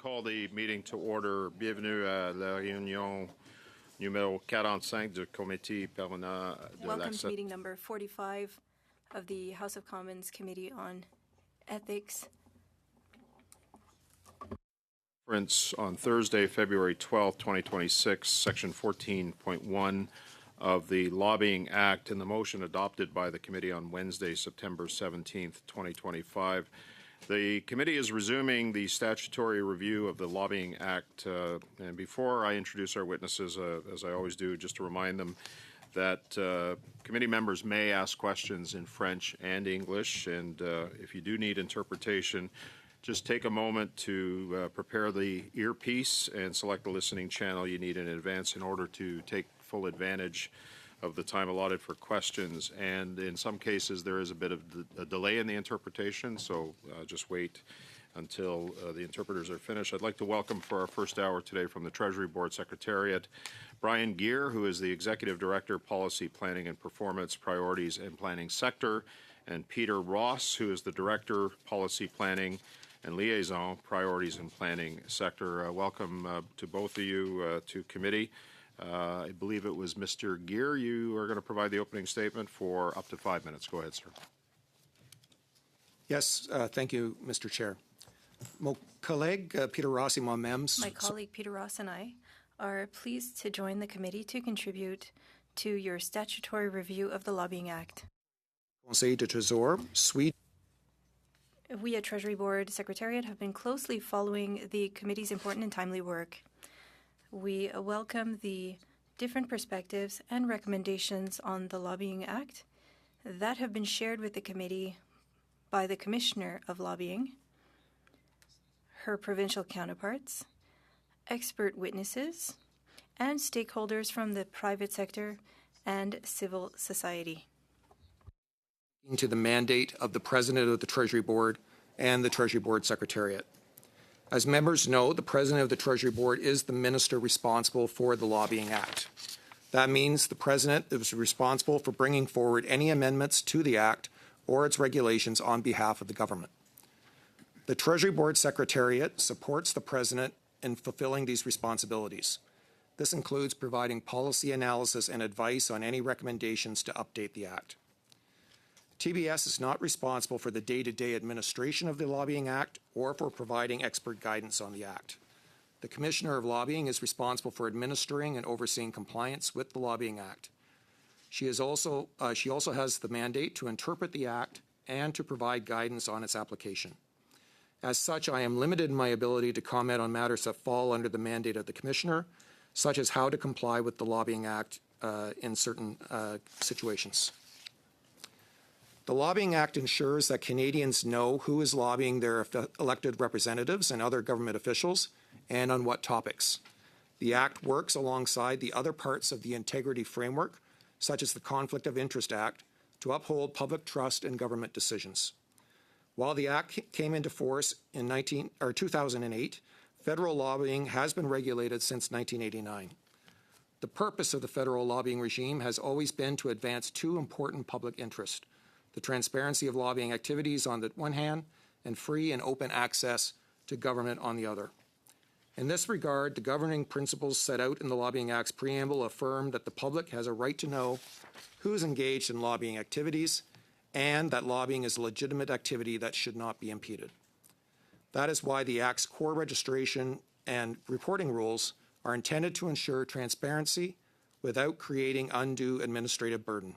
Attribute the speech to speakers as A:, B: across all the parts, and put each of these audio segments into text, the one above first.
A: call the meeting to order. Bienvenue à la réunion numéro 45 du comité permanent de
B: Welcome to meeting number 45 of the House of Commons Committee on Ethics.
A: On Thursday, February 12, 2026, Section 14.1 of the Lobbying Act and the motion adopted by the committee on Wednesday, September 17, 2025. The committee is resuming the statutory review of the Lobbying Act. And before I introduce our witnesses, as I always do, just to remind them that committee members may ask questions in French and English. And if you do need interpretation, just take a moment to prepare the earpiece and select the listening channel you need in advance in order to take full advantage of the time allotted for questions. And in some cases, there is a bit of a delay in the interpretation, so just wait until the interpreters are finished. I'd like to welcome for our first hour today from the Treasury Board Secretariat, Brian Gear, who is the Executive Director, Policy Planning and Performance Priorities and Planning Sector, and Peter Ross, who is the Director, Policy Planning and Liaison, Priorities and Planning Sector. Welcome to both of you to committee. I believe it was Mr. Gear. You are going to provide the opening statement for up to 5 minutes. Go ahead, sir.
C: Yes, thank you, Mr. Chair. My colleague Peter Ross
B: and I are pleased to join the committee to contribute to your statutory review of the Lobbying Act.
C: Conseil de Trésor, Sweden.
B: We at Treasury Board Secretariat have been closely following the committee's important and timely work. We welcome the different perspectives and recommendations on the Lobbying Act that have been shared with the committee by the Commissioner of Lobbying, her provincial counterparts, expert witnesses, and stakeholders from the private sector and civil society.
C: To the mandate of the President of the Treasury Board and the Treasury Board Secretariat. As members know, the President of the Treasury Board is the minister responsible for the Lobbying Act. That means the President is responsible for bringing forward any amendments to the Act or its regulations on behalf of the government. The Treasury Board Secretariat supports the President in fulfilling these responsibilities. This includes providing policy analysis and advice on any recommendations to update the Act. TBS is not responsible for the day-to-day administration of the Lobbying Act or for providing expert guidance on the Act. The Commissioner of Lobbying is responsible for administering and overseeing compliance with the Lobbying Act. She also has the mandate to interpret the Act and to provide guidance on its application. As such, I am limited in my ability to comment on matters that fall under the mandate of the Commissioner, such as how to comply with the Lobbying Act in certain situations. The Lobbying Act ensures that Canadians know who is lobbying their elected representatives and other government officials and on what topics. The Act works alongside the other parts of the integrity framework, such as the Conflict of Interest Act, to uphold public trust in government decisions. While the Act came into force in 2008, federal lobbying has been regulated since 1989. The purpose of the federal lobbying regime has always been to advance two important public interests: the transparency of lobbying activities on the one hand, and free and open access to government on the other. In this regard, the governing principles set out in the Lobbying Act's preamble affirm that the public has a right to know who is engaged in lobbying activities and that lobbying is a legitimate activity that should not be impeded. That is why the Act's core registration and reporting rules are intended to ensure transparency without creating undue administrative burden.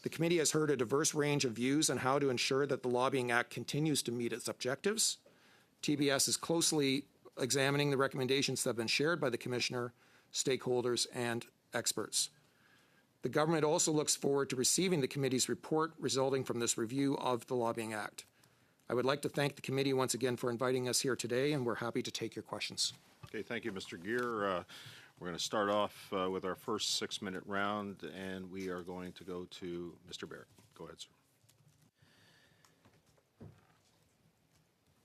C: The committee has heard a diverse range of views on how to ensure that the Lobbying Act continues to meet its objectives. TBS is closely examining the recommendations that have been shared by the Commissioner, stakeholders, and experts. The government also looks forward to receiving the committee's report resulting from this review of the Lobbying Act. I would like to thank the committee once again for inviting us here today, and we're happy to take your questions.
A: Okay, thank you, Mr. Gear. We're going to start off with our first 6-minute round, and we are going to go to Mr. Barrett. Go ahead, sir.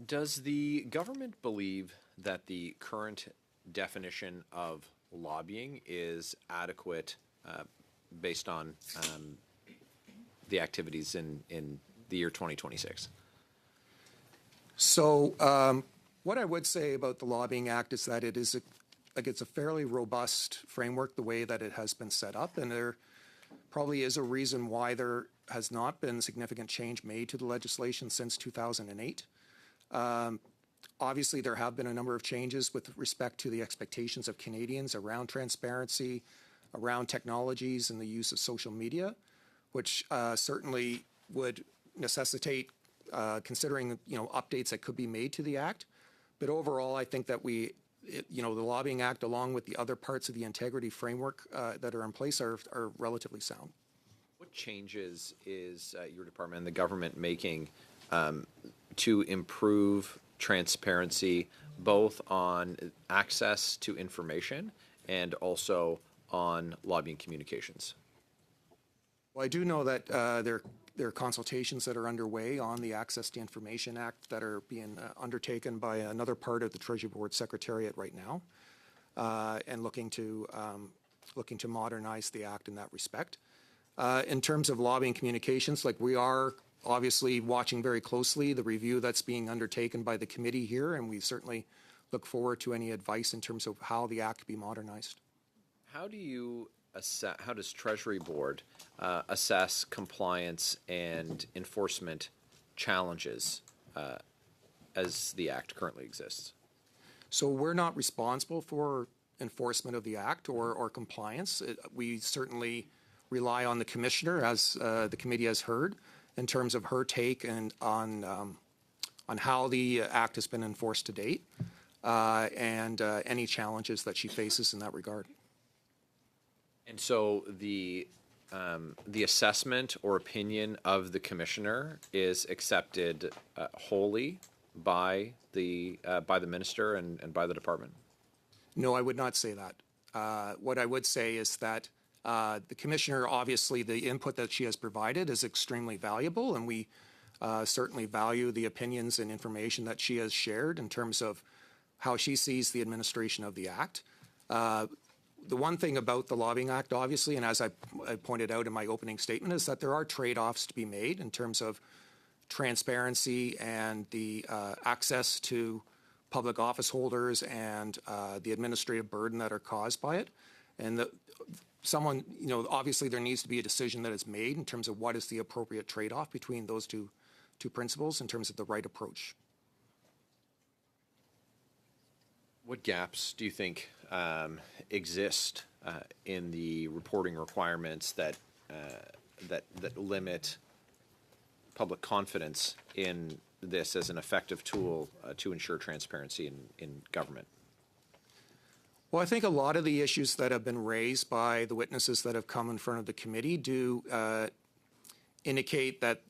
D: Does the government believe that the current definition of lobbying is adequate based on the activities in the year 2026?
C: So What I would say about the Lobbying Act is that it is it's a fairly robust framework the way that it has been set up, and there probably is a reason why there has not been significant change made to the legislation since 2008. Obviously, there have been a number of changes with respect to the expectations of Canadians around transparency, around technologies and the use of social media, which certainly would necessitate considering updates that could be made to the Act. But overall, I think that the Lobbying Act, along with the other parts of the integrity framework that are in place, are relatively sound.
D: What changes is your department and the government making to improve transparency, both on access to information and also on lobbying communications?
C: Well, I do know that there are consultations that are underway on the Access to Information Act that are being undertaken by another part of the Treasury Board Secretariat right now, and looking to modernize the Act in that respect. In terms of lobbying communications, we are obviously watching very closely the review that's being undertaken by the committee here, and we certainly look forward to any advice in terms of how the Act be modernized.
D: How does Treasury Board assess compliance and enforcement challenges as the Act currently exists?
C: So we're not responsible for enforcement of the Act or compliance. We certainly rely on the Commissioner, as the committee has heard, in terms of her take and on how the Act has been enforced to date, and any challenges that she faces in that regard.
D: And so the assessment or opinion of the Commissioner is accepted wholly by the Minister and by the Department?
C: No, I would not say that. What I would say is that the Commissioner, obviously, the input that she has provided is extremely valuable, and we certainly value the opinions and information that she has shared in terms of how she sees the administration of the Act. The one thing about the Lobbying Act, obviously, and as I pointed out in my opening statement, is that there are trade-offs to be made in terms of transparency and the access to public office holders and the administrative burden that are caused by it. And obviously there needs to be a decision that is made in terms of what is the appropriate trade-off between those two principles in terms of the right approach.
D: What gaps do you think exist in the reporting requirements that limit public confidence in this as an effective tool to ensure transparency in government?
C: Well, I think a lot of the issues that have been raised by the witnesses that have come in front of the committee do indicate that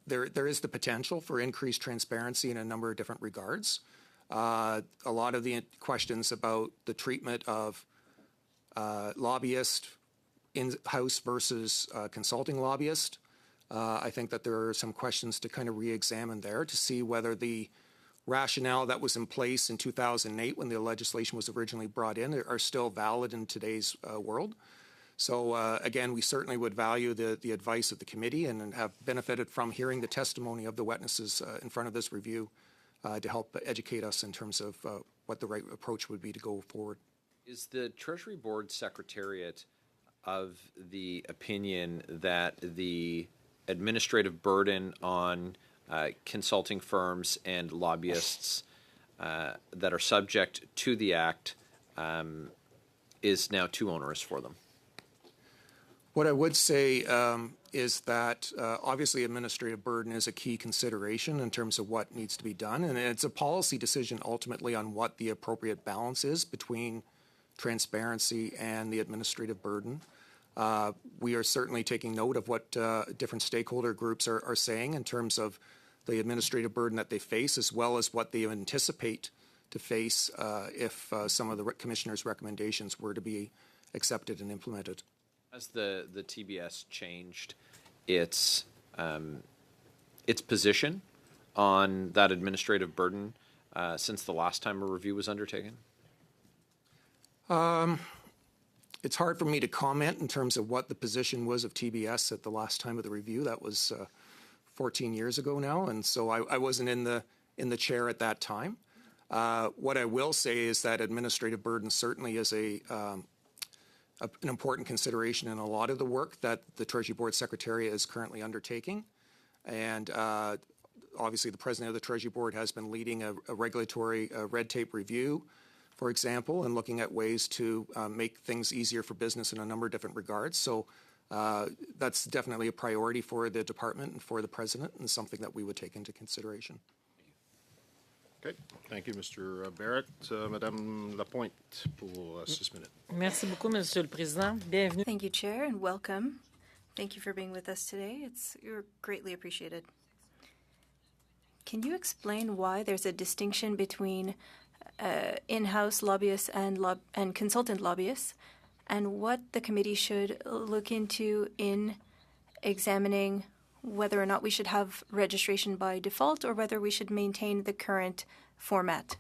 C: there is the potential for increased transparency in a number of different regards. A lot of the questions about the treatment of lobbyists in-house versus consulting lobbyists, I think that there are some questions to kind of re-examine there to see whether the rationale that was in place in 2008 when the legislation was originally brought in are still valid in today's world. So again, we certainly would value the advice of the committee and have benefited from hearing the testimony of the witnesses in front of this review to help educate us in terms of what the right approach would be to go forward.
D: Is the Treasury Board Secretariat of the opinion that the administrative burden on consulting firms and lobbyists that are subject to the Act is now too onerous for them?
C: What I would say is that obviously administrative burden is a key consideration in terms of what needs to be done, and it's a policy decision ultimately on what the appropriate balance is between transparency and the administrative burden. We are certainly taking note of what different stakeholder groups are saying in terms of the administrative burden that they face, as well as what they anticipate to face if some of the Commissioner's recommendations were to be accepted and implemented.
D: Has the TBS changed its position on that administrative burden since the last time a review was undertaken?
C: It's hard for me to comment in terms of what the position was of TBS at the last time of the review. That was 14 years ago now, and so I wasn't in the chair at that time. What I will say is that administrative burden certainly is an important consideration in a lot of the work that the Treasury Board Secretariat is currently undertaking. And obviously, the President of the Treasury Board has been leading a regulatory red tape review, for example, and looking at ways to make things easier for business in a number of different regards. So that's definitely a priority for the department and for the President, and something that we would take into consideration.
A: Okay, thank you, Mr. Barrett. Madame Lapointe, pour 6 minutes.
E: Merci beaucoup, Monsieur le Président. Bienvenue.
B: Thank you, Chair, and welcome. Thank you for being with us today. You're greatly appreciated. Can you explain why there's a distinction between in-house lobbyists and consultant lobbyists, and what the committee should look into in examining whether or not we should have registration by default or whether we should maintain the current format?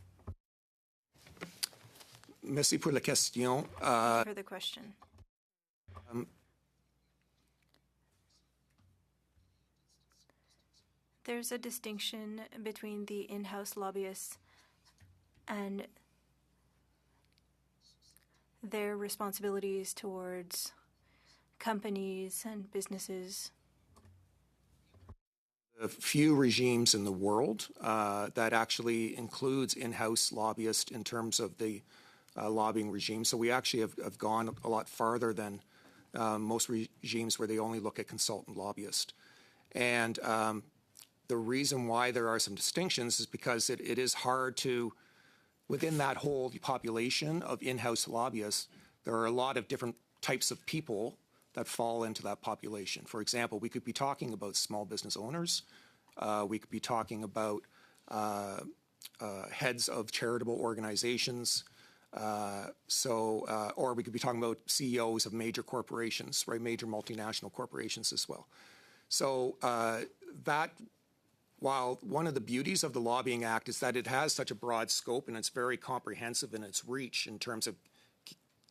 C: Merci pour la question.
B: For the question. There's a distinction between the in-house lobbyists and their responsibilities towards companies and businesses.
C: A few regimes in the world that actually includes in-house lobbyists in terms of the lobbying regime. So we actually have gone a lot farther than most regimes where they only look at consultant lobbyists. And the reason why there are some distinctions is because it is hard to, within that whole population of in-house lobbyists, there are a lot of different types of people that fall into that population. For example, we could be talking about small business owners. We could be talking about heads of charitable organizations. Or we could be talking about CEOs of major corporations, right? Major multinational corporations as well. So while one of the beauties of the Lobbying Act is that it has such a broad scope and it's very comprehensive in its reach in terms of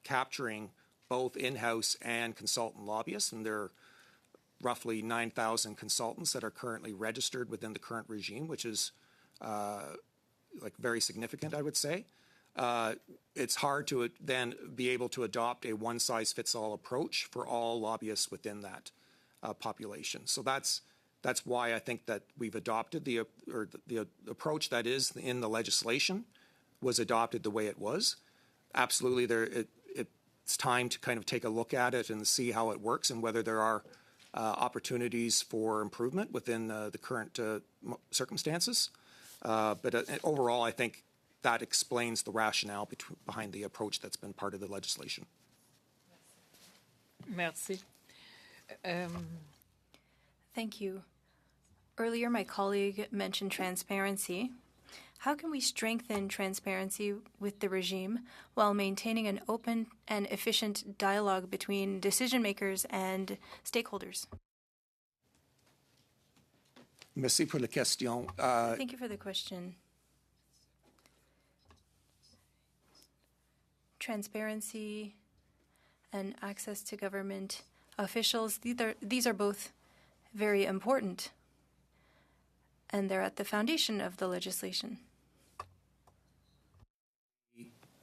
C: capturing both in-house and consultant lobbyists, and there are roughly 9,000 consultants that are currently registered within the current regime, which is very significant, I would say. It's hard to then be able to adopt a one-size-fits-all approach for all lobbyists within that population. So that's why I think that we've adopted the approach that is in the legislation was adopted the way it was. Absolutely, it's time to kind of take a look at it and see how it works and whether there are opportunities for improvement within the current circumstances. But overall, I think that explains the rationale behind the approach that's been part of the legislation.
E: Merci.
B: Thank you. Earlier, my colleague mentioned transparency. How can we strengthen transparency with the regime while maintaining an open and efficient dialogue between decision makers and stakeholders?
C: Merci pour la question.
B: Thank you for the question. Transparency and access to government officials, these are both very important, and they're at the foundation of the legislation.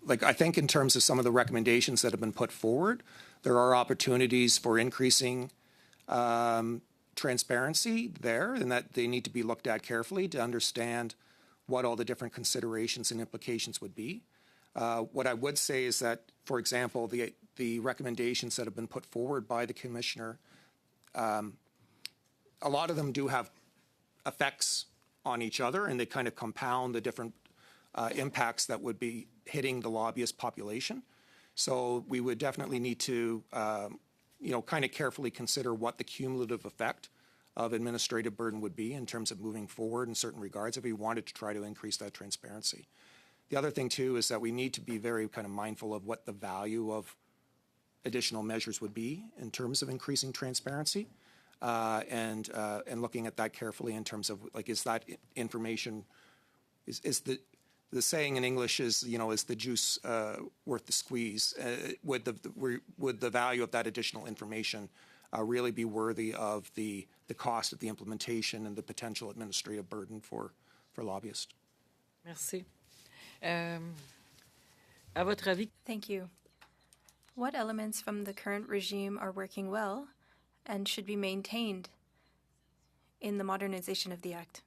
C: I think in terms of some of the recommendations that have been put forward, there are opportunities for increasing transparency there, and that they need to be looked at carefully to understand what all the different considerations and implications would be. What I would say is that, for example, the recommendations that have been put forward by the Commissioner, a lot of them do have effects on each other, and they kind of compound the different impacts that would be hitting the lobbyist population. So we would definitely need to, kind of carefully consider what the cumulative effect of administrative burden would be in terms of moving forward in certain regards if we wanted to try to increase that transparency. The other thing, too, is that we need to be very kind of mindful of what the value of additional measures would be in terms of increasing transparency. And looking at that carefully in terms of is that information, is the saying in English is is the juice worth the squeeze? Would the value of that additional information really be worthy of the cost of the implementation and the potential administrative burden for lobbyists?
E: Merci. À votre avis,
B: Thank you. What elements from the current regime are working well and should be maintained in the modernization of the Act?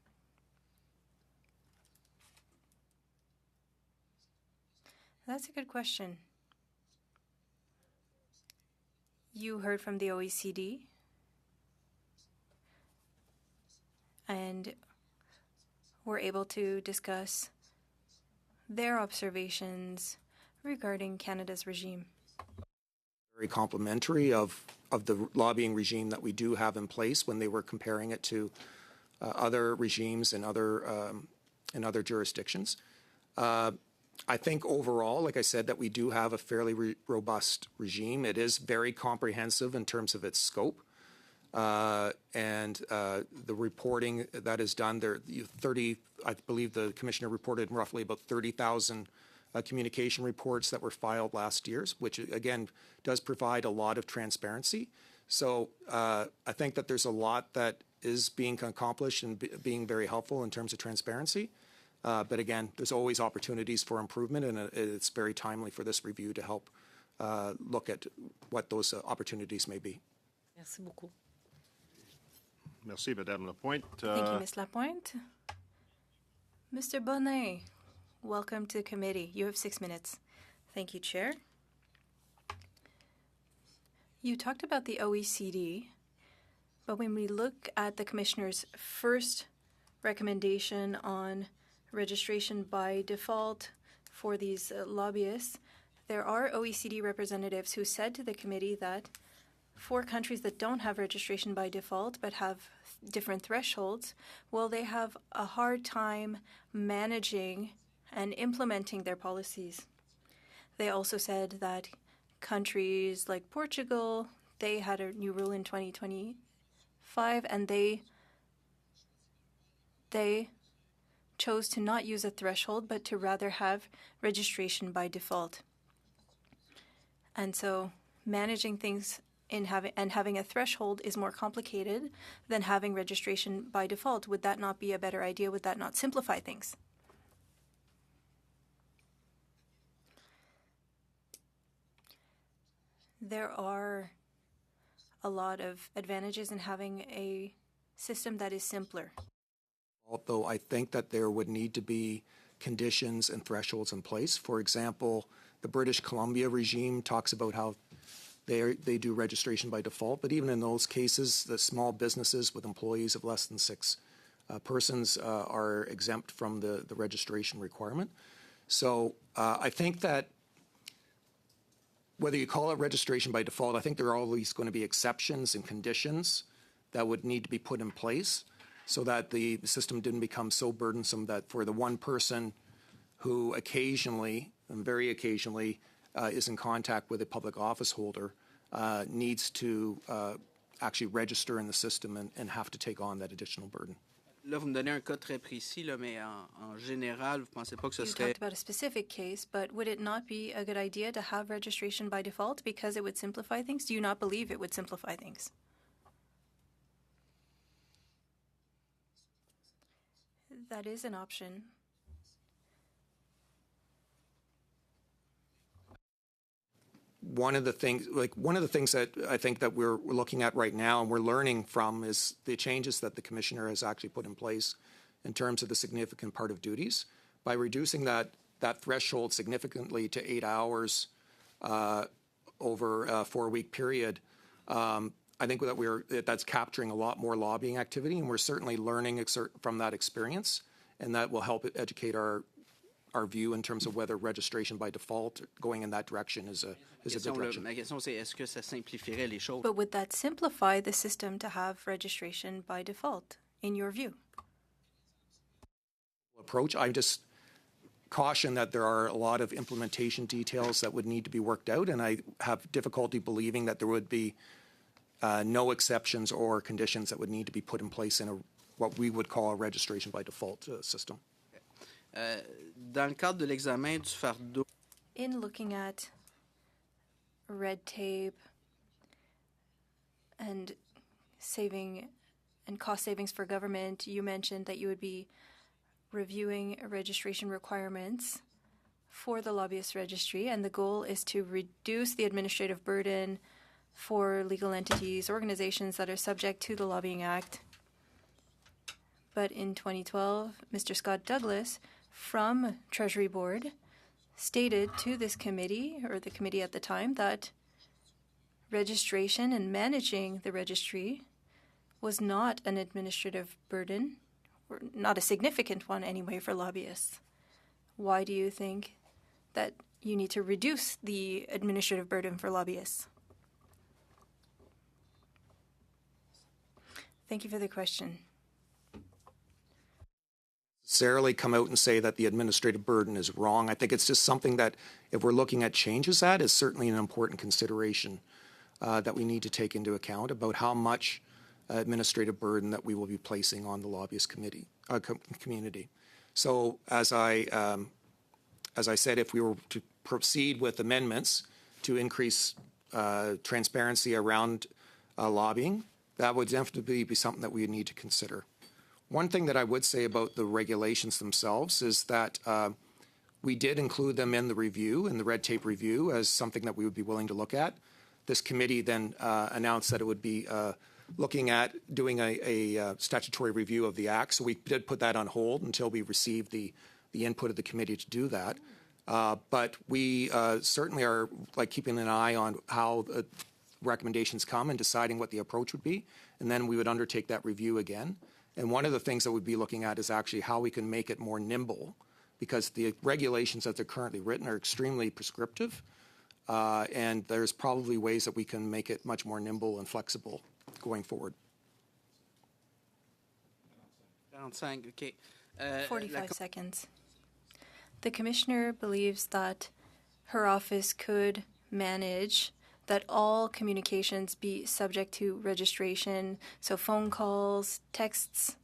B: That's a good question. You heard from the OECD and were able to discuss their observations regarding Canada's regime.
C: Very complimentary of the lobbying regime that we do have in place when they were comparing it to other regimes in other jurisdictions. I think overall, like I said, that we do have a fairly robust regime. It is very comprehensive in terms of its scope. And the reporting that is done there, I believe the commissioner reported roughly about 30,000 communication reports that were filed last year, which again does provide a lot of transparency. So I think that there's a lot that is being accomplished and being very helpful in terms of transparency. But again, there's always opportunities for improvement, and it's very timely for this review to help look at what those opportunities may be.
E: merci beaucoup.
A: Merci, Madame Lapointe.
B: Thank you, Ms. Lapointe. Mr. Bonnet, welcome to the committee. You have 6 minutes. Thank you, Chair. You talked about the OECD, but when we look at the Commissioner's first recommendation on registration by default for these lobbyists, there are OECD representatives who said to the committee that for countries that don't have registration by default but have different thresholds, well, they have a hard time managing and implementing their policies. They also said that countries like Portugal, they had a new rule in 2025, and they chose to not use a threshold, but to rather have registration by default. And so managing things having a threshold is more complicated than having registration by default. Would that not be a better idea? Would that not simplify things? There are a lot of advantages in having a system that is simpler.
C: Although I think that there would need to be conditions and thresholds in place. For example, the British Columbia regime talks about how they do registration by default, but even in those cases, the small businesses with employees of less than 6 persons are exempt from the registration requirement. So I think that whether you call it registration by default, I think there are always going to be exceptions and conditions that would need to be put in place so that the system didn't become so burdensome that for the one person who occasionally, and very occasionally, is in contact with a public office holder, needs to actually register in the system and have to take on that additional burden.
F: Là, vous me donnez un cas très précis, là, mais en général, vous ne pensez pas que ce
B: You
F: serait...
B: talked about a specific case, but would it not be a good idea to have registration by default because it would simplify things? Do you not believe it would simplify things? That is an option.
C: One of the things that I think that we're looking at right now and we're learning from is the changes that the commissioner has actually put in place in terms of the significant part of duties. By reducing that threshold significantly to 8 hours over a 4-week period, I think that that's capturing a lot more lobbying activity, and we're certainly learning from that experience, and that will help educate our view in terms of whether registration by default going in that direction is a good direction.
F: Ma question, c'est est-ce que ça simplifierait les choses?
B: But would that simplify the system to have registration by default, in your view?
C: Approach. I just caution that there are a lot of implementation details that would need to be worked out, and I have difficulty believing that there would be no exceptions or conditions that would need to be put in place in what we would call a registration by default system.
F: Dans le cadre de l'examen du fardeau...
B: In looking at red tape and saving and cost savings for government, you mentioned that you would be reviewing registration requirements for the lobbyist registry, and the goal is to reduce the administrative burden for legal entities, organizations that are subject to the Lobbying Act. But in 2012, Mr. Scott Douglas from Treasury Board stated to this committee, or the committee at the time, that registration and managing the registry was not an administrative burden, or not a significant one anyway, for lobbyists. Why do you think that you need to reduce the administrative burden for lobbyists? Thank you for the question.
C: Necessarily come out and say that the administrative burden is wrong. I think it's just something that, if we're looking at changes, that is certainly an important consideration that we need to take into account about how much administrative burden that we will be placing on the lobbyist community. So as I said, if we were to proceed with amendments to increase transparency around lobbying, that would definitely be something that we would need to consider. One thing that I would say about the regulations themselves is that we did include them in the review, in the red tape review, as something that we would be willing to look at. This committee then announced that it would be looking at doing a statutory review of the Act. So we did put that on hold until we received the input of the committee to do that. But we certainly are keeping an eye on how recommendations come and deciding what the approach would be. And then we would undertake that review again. And one of the things that we'd be looking at is actually how we can make it more nimble, because the regulations as they're currently written are extremely prescriptive. And there's probably ways that we can make it much more nimble and flexible going forward.
F: 45, okay.
B: 45 seconds. The commissioner believes that her office could manage that all communications be subject to registration, so phone calls, texts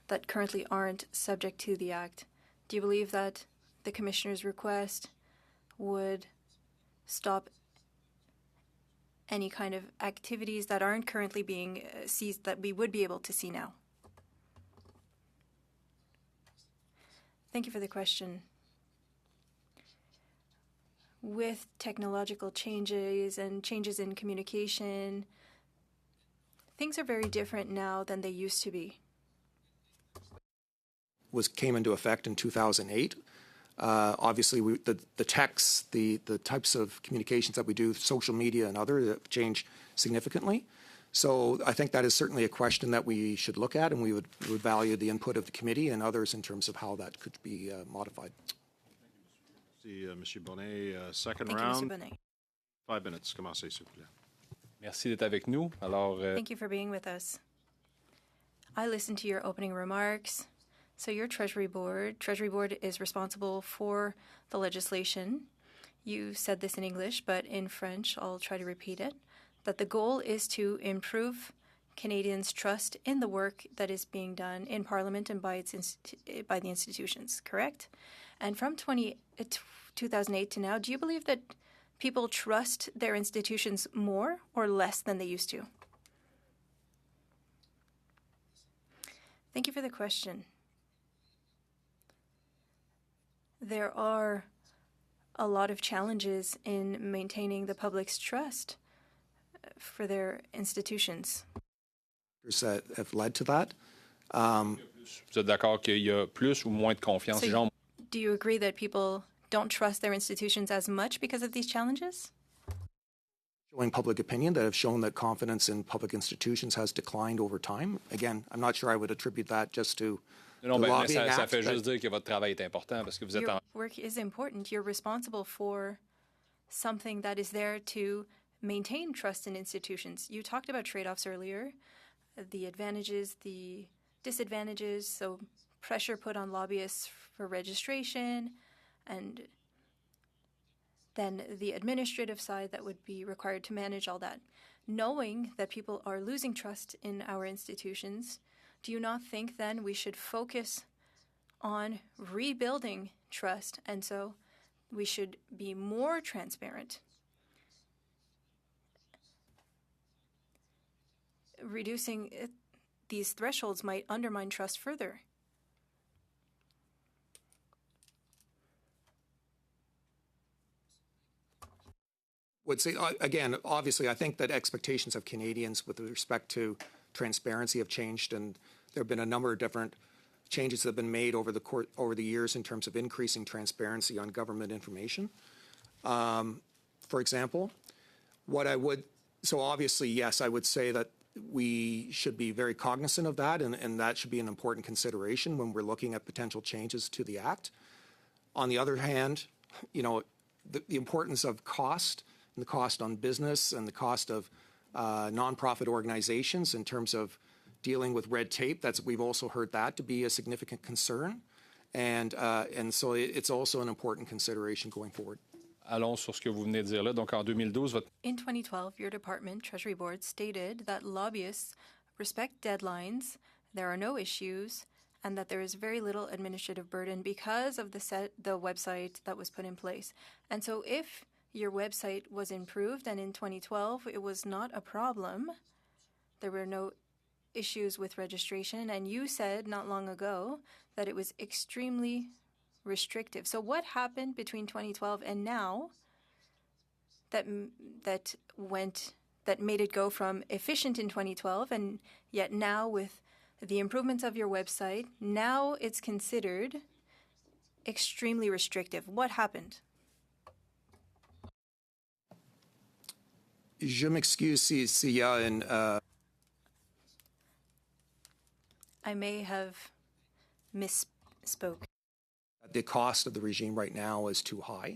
B: that currently aren't subject to the Act. Do you believe that the commissioner's request would stop any kind of activities that aren't currently being seized that we would be able to see now? Thank you for the question. With technological changes and changes in communication, things are very different now than they used to be.
C: Came into effect in 2008. Obviously, the texts, the types of communications that we do, social media and other, have changed significantly. So I think that is certainly a question that we should look at, and we would value the input of the committee and others in terms of how that could be modified.
A: Monsieur Bonnet, second
B: Thank
A: round.
B: you, Mr. Bonnet.
A: 5 minutes. Commencez, s'il vous plaît.
G: Merci d'être avec nous. Alors,
B: Thank you for being with us. I listened to your opening remarks. So your Treasury Board is responsible for the legislation. You said this in English, but in French, I'll try to repeat it, that the goal is to improve Canadians' trust in the work that is being done in Parliament and by the institutions, correct? And from 2008 to now, do you believe that people trust their institutions more or less than they used to? Thank you for the question. There are a lot of challenges in maintaining the public's trust for their institutions.
C: That have led to that.
G: vous êtes d'accord qu'il y a plus ou moins de confiance?
B: So
G: Les gens
B: do you agree that people don't trust their institutions as much because of these challenges?
C: Showing public opinion that have shown that confidence in public institutions has declined over time. Again, I'm not sure I would attribute that just to
G: Non,
C: the
G: mais
C: lobbying
G: ça
C: act,
G: fait
C: but-
G: juste dire que votre travail est important parce que vous êtes
B: Your
G: en...
B: work is important. You're responsible for something that is there to maintain trust in institutions. You talked about trade-offs earlier, the advantages, the disadvantages, so pressure put on lobbyists for registration, and then the administrative side that would be required to manage all that. Knowing that people are losing trust in our institutions, do you not think then we should focus on rebuilding trust, and so we should be more transparent? Reducing these thresholds might undermine trust further.
C: would say, again, obviously, I think that expectations of Canadians with respect to transparency have changed, and there have been a number of different changes that have been made over the years in terms of increasing transparency on government information. For example, so obviously, yes, I would say that we should be very cognizant of that, and that should be an important consideration when we're looking at potential changes to the Act. On the other hand, the importance of cost and the cost on business and the cost of nonprofit organizations in terms of dealing with red tape, we've also heard that to be a significant concern. And so it's also an important consideration going forward.
G: Allons sur ce que vous venez de dire là. Donc, en 2012, votre...
B: In 2012, your department, Treasury Board, stated that lobbyists respect deadlines, there are no issues, and that there is very little administrative burden because of the website that was put in place. And so if your website was improved, and in 2012 it was not a problem, there were no issues with registration, and you said not long ago that it was extremely restrictive. So what happened between 2012 and now that made it go from efficient in 2012, and yet now with the improvements of your website, now it's considered extremely restrictive? What happened?
C: Je m'excuse s'il y a une...
B: I may have misspoke.
C: The cost of the regime right now is too high.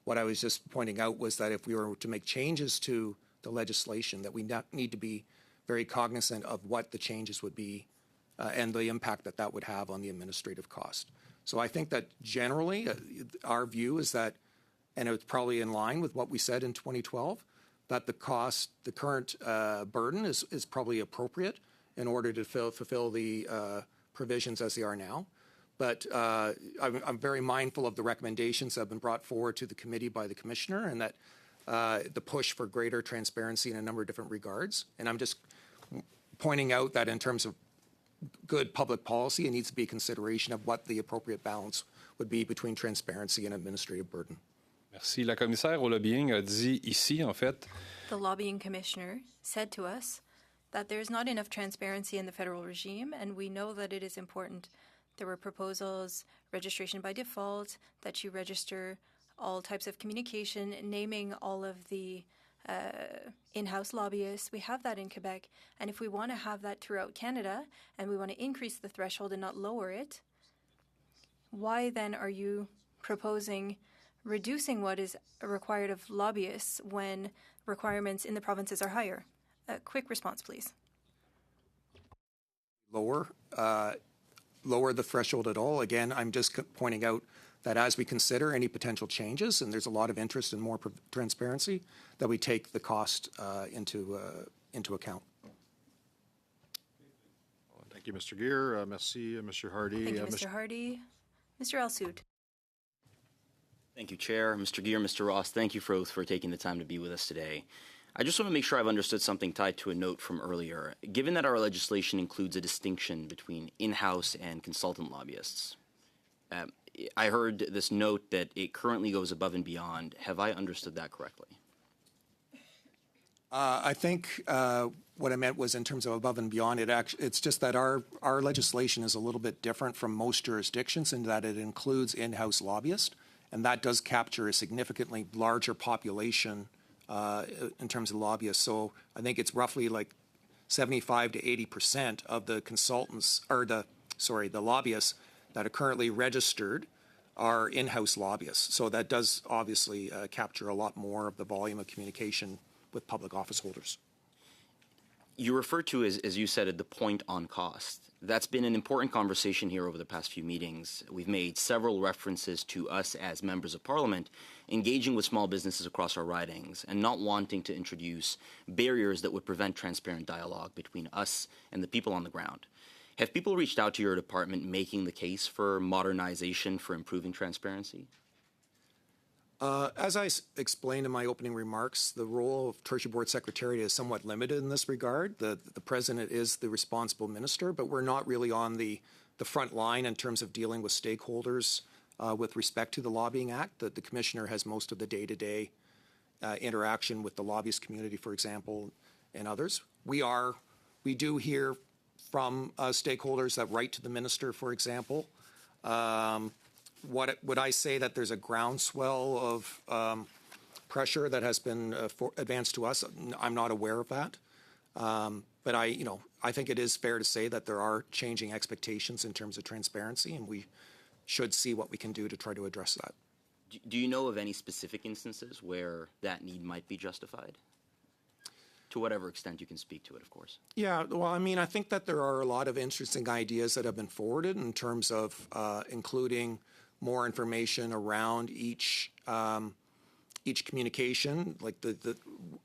C: What I was just pointing out was that if we were to make changes to the legislation, that we need to be very cognizant of what the changes would be and the impact that would have on the administrative cost. So I think that generally our view is that, and it's probably in line with what we said in 2012, that the current burden is probably appropriate in order to fulfill the provisions as they are now. But I'm very mindful of the recommendations that have been brought forward to the committee by the Commissioner, and that the push for greater transparency in a number of different regards. And I'm just pointing out that in terms of good public policy, it needs to be a consideration of what the appropriate balance would be between transparency and administrative burden.
G: Merci. La commissaire au lobbying a dit ici, en fait...
B: The lobbying commissioner said to us that there's not enough transparency in the federal regime, and we know that it is important. There were proposals, registration by default, that you register all types of communication, naming all of the in-house lobbyists. We have that in Quebec. And if we want to have that throughout Canada, and we want to increase the threshold and not lower it, why then are you proposing reducing what is required of lobbyists when requirements in the provinces are higher? A quick response, please.
C: Lower the threshold at all. Again, I'm just pointing out that as we consider any potential changes, and there's a lot of interest in more transparency, that we take the cost into account.
A: Thank you, Mr. Gear. Merci, Mr. Hardy.
B: Thank you, Mr. Hardy. Mr. Alsoud.
H: Thank you, Chair. Mr. Gear, Mr. Ross, thank you both for taking the time to be with us today. I just want to make sure I've understood something tied to a note from earlier. Given that our legislation includes a distinction between in-house and consultant lobbyists, I heard this note that it currently goes above and beyond. Have I understood that correctly?
C: I think what I meant was in terms of above and beyond. It's just that our legislation is a little bit different from most jurisdictions in that it includes in-house lobbyists, and that does capture a significantly larger population in terms of lobbyists. So I think it's roughly like 75 to 80% of the consultants, or the lobbyists that are currently registered are in-house lobbyists. So that does obviously capture a lot more of the volume of communication with public office holders.
H: You referred to, as you said, the point on cost. That's been an important conversation here over the past few meetings. We've made several references to us as members of Parliament engaging with small businesses across our ridings and not wanting to introduce barriers that would prevent transparent dialogue between us and the people on the ground. Have people reached out to your department making the case for modernization for improving transparency?
C: As I explained in my opening remarks, the role of Treasury Board Secretariat is somewhat limited in this regard. The President is the responsible minister, but we're not really on the front line in terms of dealing with stakeholders with respect to the Lobbying Act. The Commissioner has most of the day-to-day interaction with the lobbyist community, for example, and others. We do hear from stakeholders that write to the minister, for example. Would I say that there's a groundswell of pressure that has been advanced to us? I'm not aware of that. But I think it is fair to say that there are changing expectations in terms of transparency, and we should see what we can do to try to address that.
H: Do you know of any specific instances where that need might be justified? To whatever extent you can speak to it, of course.
C: Yeah, well, I mean, I think that there are a lot of interesting ideas that have been forwarded in terms of including more information around each communication, like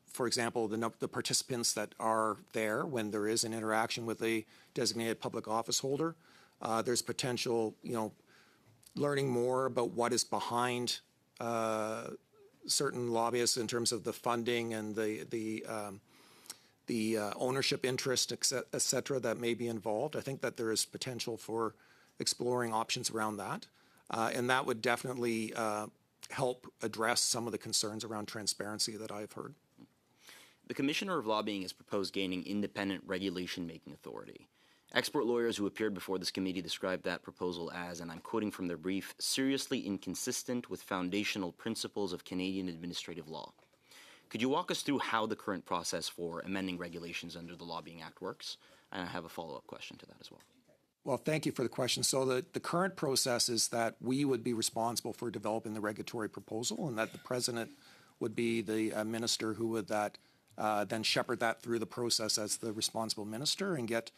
C: for example, the participants that are there when there is an interaction with a designated public office holder. There's potential, learning more about what is behind certain lobbyists in terms of the funding and the ownership interest, et cetera, that may be involved. I think that there is potential for exploring options around that. And that would definitely help address some of the concerns around transparency that I've heard.
H: The Commissioner of Lobbying has proposed gaining independent regulation-making authority. Expert lawyers who appeared before this committee described that proposal as, and I'm quoting from their brief, seriously inconsistent with foundational principles of Canadian administrative law. Could you walk us through how the current process for amending regulations under the Lobbying Act works? And I have a follow-up question to that as well.
C: Well, thank you for the question. So the current process is that we would be responsible for developing the regulatory proposal, and that the President would be the minister who would then shepherd that through the process as the responsible minister and get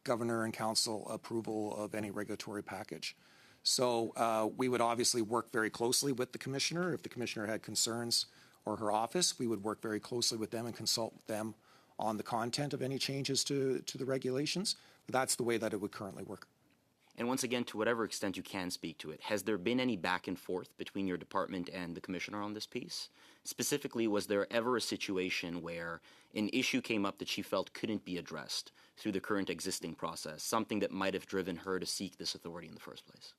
C: Governor and Council approval of any regulatory package. So we would obviously work very closely with the Commissioner. If the Commissioner had concerns, or her office, we would work very closely with them and consult with them on the content of any changes to the regulations. That's the way that it would currently work.
H: And once again, to whatever extent you can speak to it, has there been any back and forth between your department and the Commissioner on this piece? Specifically, was there ever a situation where an issue came up that she felt couldn't be addressed through the current existing process, something that might have driven her to seek this authority in the first place?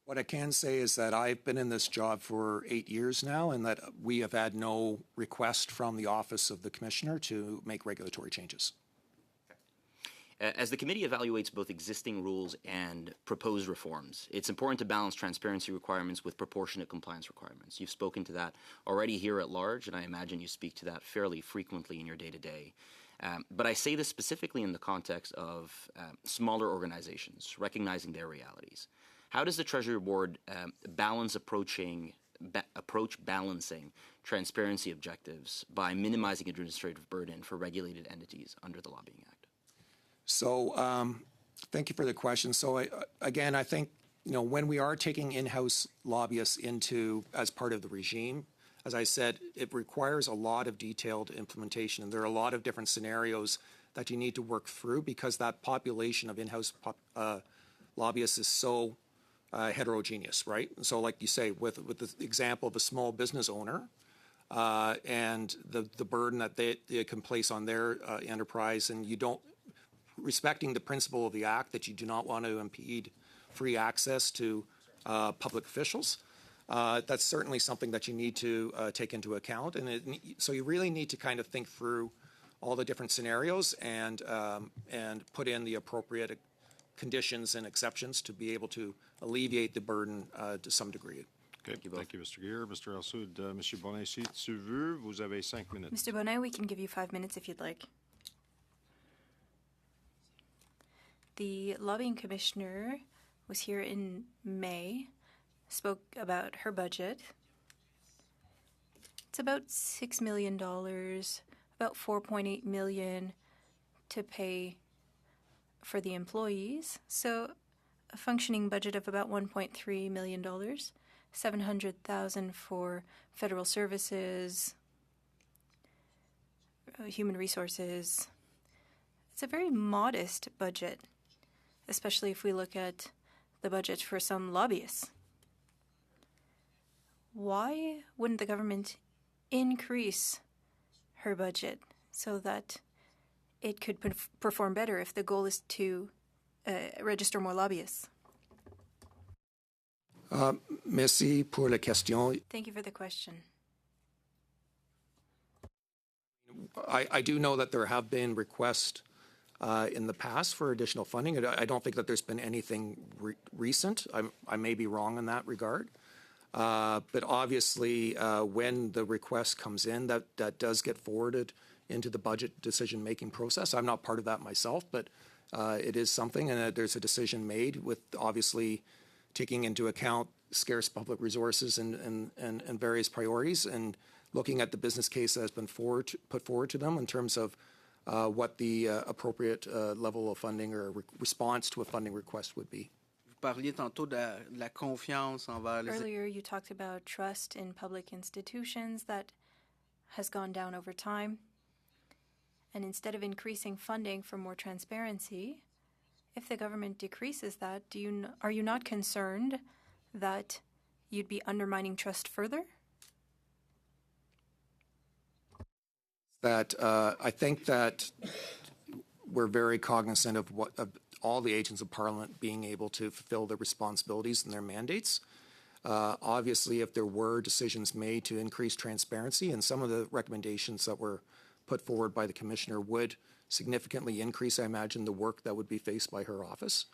C: What I can say is that I've been in this job for 8 years now, and that we have had no request from the Office of the Commissioner to make regulatory changes.
H: As the committee evaluates both existing rules and proposed reforms, it's important to balance transparency requirements with proportionate compliance requirements. You've spoken to that already here at large, and I imagine you speak to that fairly frequently in your day-to-day. But I say this specifically in the context of smaller organizations, recognizing their realities. How does the Treasury Board approach balancing transparency objectives by minimizing administrative burden for regulated entities under the Lobbying Act?
C: So thank you for the question. So again, I think, when we are taking in-house lobbyists as part of the regime, as I said, it requires a lot of detailed implementation. And there are a lot of different scenarios that you need to work through because that population of in-house lobbyists is so heterogeneous, right? So like you say, with the example of a small business owner and the burden that they can place on their enterprise, and you don't, respecting the principle of the Act that you do not want to impede free access to public officials, that's certainly something that you need to take into account. And so you really need to kind of think through all the different scenarios and put in the appropriate conditions and exceptions to be able to alleviate the burden to some degree.
A: Okay, thank you, Mr. Gear. Mr. Elsoud, Monsieur Bonnet, si tu veux, vous avez 5 minutes.
B: Mr. Bonnet, we can give you 5 minutes if you'd like. The lobbying commissioner was here in May, spoke about her budget. It's about $6 million, about $4.8 million to pay for the employees. So a functioning budget of about $1.3 million, $700,000 for federal services, human resources. It's a very modest budget, especially if we look at the budget for some lobbyists. Why wouldn't the government increase her budget so that it could perform better if the goal is to register more lobbyists?
C: Merci pour la question.
B: Thank you for the question.
C: I do know that there have been requests in the past for additional funding. I don't think that there's been anything recent. I may be wrong in that regard. But obviously, when the request comes in, that does get forwarded into the budget decision-making process. I'm not part of that myself, but it is something, and there's a decision made with obviously taking into account scarce public resources and various priorities, and looking at the business case that has been put forward to them in terms of what the appropriate level of funding or response to a funding request would be.
F: Vous parliez tantôt de la confiance envers les...
B: Earlier, you talked about trust in public institutions that has gone down over time. And instead of increasing funding for more transparency, if the government decreases that, are you not concerned that you'd be undermining trust further?
C: That I think that we're very cognizant of all the agents of Parliament being able to fulfill their responsibilities and their mandates. Obviously, if there were decisions made to increase transparency, and some of the recommendations that were put forward by the Commissioner would significantly increase, I imagine, the work that would be faced by her office.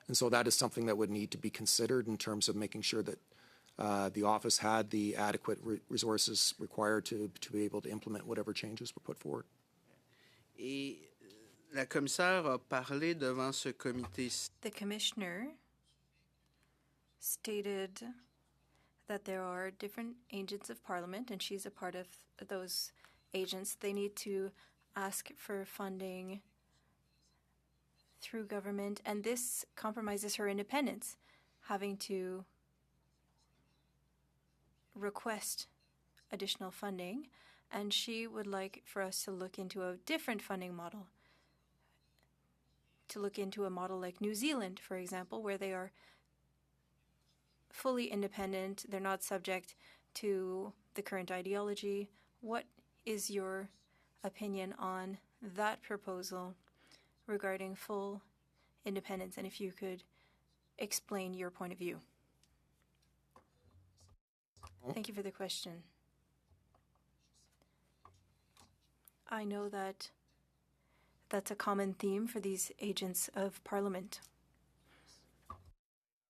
C: And so that is something that would need to be considered in terms of making sure that the office had the adequate resources required to be able to implement whatever changes were put forward.
F: Et la commissaire a parlé devant ce comité.
B: The Commissioner stated that there are different agents of Parliament, and she's a part of those agents. They need to ask for funding through government, and this compromises her independence, having to request additional funding, and she would like for us to look into a different funding model, to look into a model like New Zealand, for example, where they are fully independent, they're not subject to the current ideology. What is your opinion on that proposal regarding full independence, and if you could explain your point of view? Thank you for the question. I know that that's a common theme for these agents of Parliament.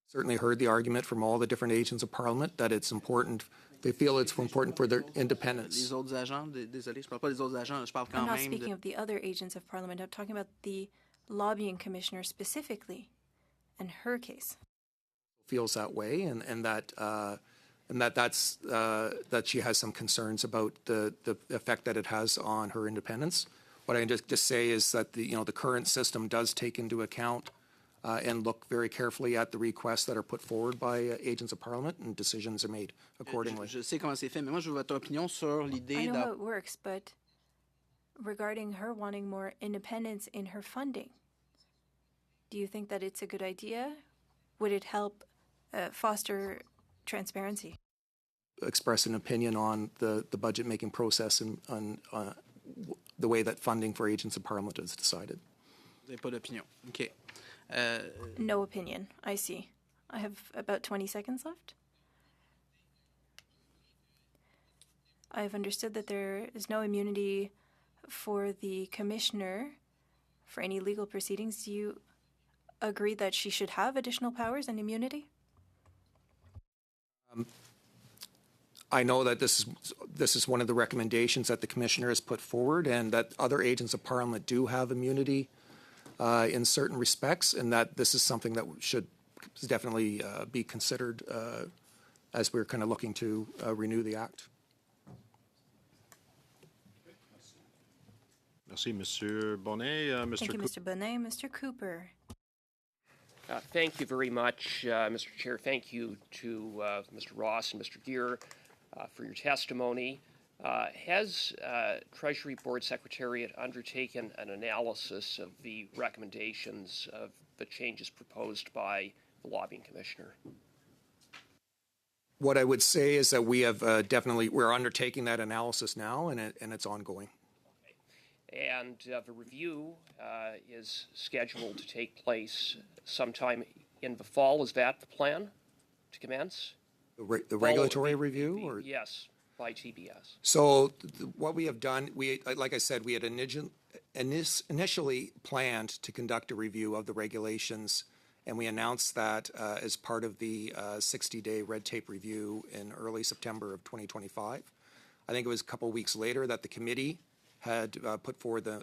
C: Certainly heard the argument from all the different agents of Parliament that it's important. They feel it's important for their independence.
F: Les autres agents, désolé, je parle pas des autres agents, je parle quand
B: I'm not
F: même
B: speaking of the other agents of Parliament. I'm talking about the lobbying commissioner specifically and her case.
C: Feels that way, and that's that she has some concerns about the effect that it has on her independence. What I can just say is that the current system does take into account and look very carefully at the requests that are put forward by agents of Parliament, and decisions are made accordingly.
F: Je sais comment c'est fait, mais moi je veux votre opinion sur
B: I
F: l'idée
B: know how it works, but regarding her wanting more independence in her funding, do you think that it's a good idea? Would it help foster transparency?
C: Express an opinion on the budget making process and on the way that funding for agents of Parliament is decided.
F: Vous n'avez pas d'opinion. OK.
B: No opinion. I see. I have about 20 seconds left. I've understood that there is no immunity for the commissioner for any legal proceedings. Do you agree that she should have additional powers and immunity?
C: I know that this is one of the recommendations that the Commissioner has put forward, and that other agents of Parliament do have immunity in certain respects, and that this is something that should definitely be considered as we're kind of looking to renew the Act.
A: Merci, Monsieur Bonnet.
B: Thank you, Mr. Bonnet. Mr. Cooper.
I: Thank you very much, Mr. Chair. Thank you to Mr. Ross and Mr. Gear for your testimony. Has Treasury Board Secretariat undertaken an analysis of the recommendations of the changes proposed by the Lobbying Commissioner?
C: What I would say is that we have we're undertaking that analysis now, and it's ongoing.
I: And the review is scheduled to take place sometime in the fall. Is that the plan to commence?
C: The regulatory review? Or?
I: Yes. by TBS?
C: So what we have done, like I said, we had initially planned to conduct a review of the regulations, and we announced that as part of the 60-day red tape review in early September of 2025. I think it was a couple of weeks later that the committee had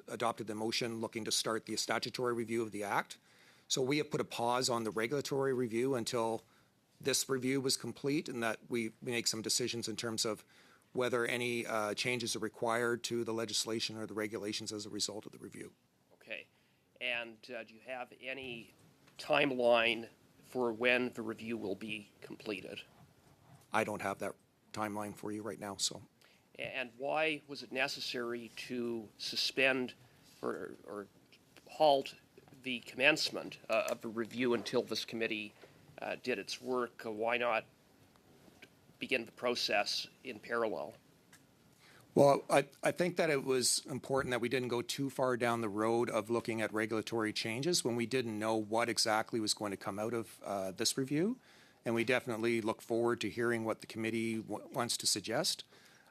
C: adopted the motion looking to start the statutory review of the Act. So we have put a pause on the regulatory review until this review was complete, and that we make some decisions in terms of whether any changes are required to the legislation or the regulations as a result of the review.
I: Okay. And do you have any timeline for when the review will be completed?
C: I don't have that timeline for you right now, so.
I: And why was it necessary to suspend or halt the commencement of the review until this committee did its work? Why not begin the process in parallel?
C: Well, I think that it was important that we didn't go too far down the road of looking at regulatory changes when we didn't know what exactly was going to come out of this review. And we definitely look forward to hearing what the committee wants to suggest,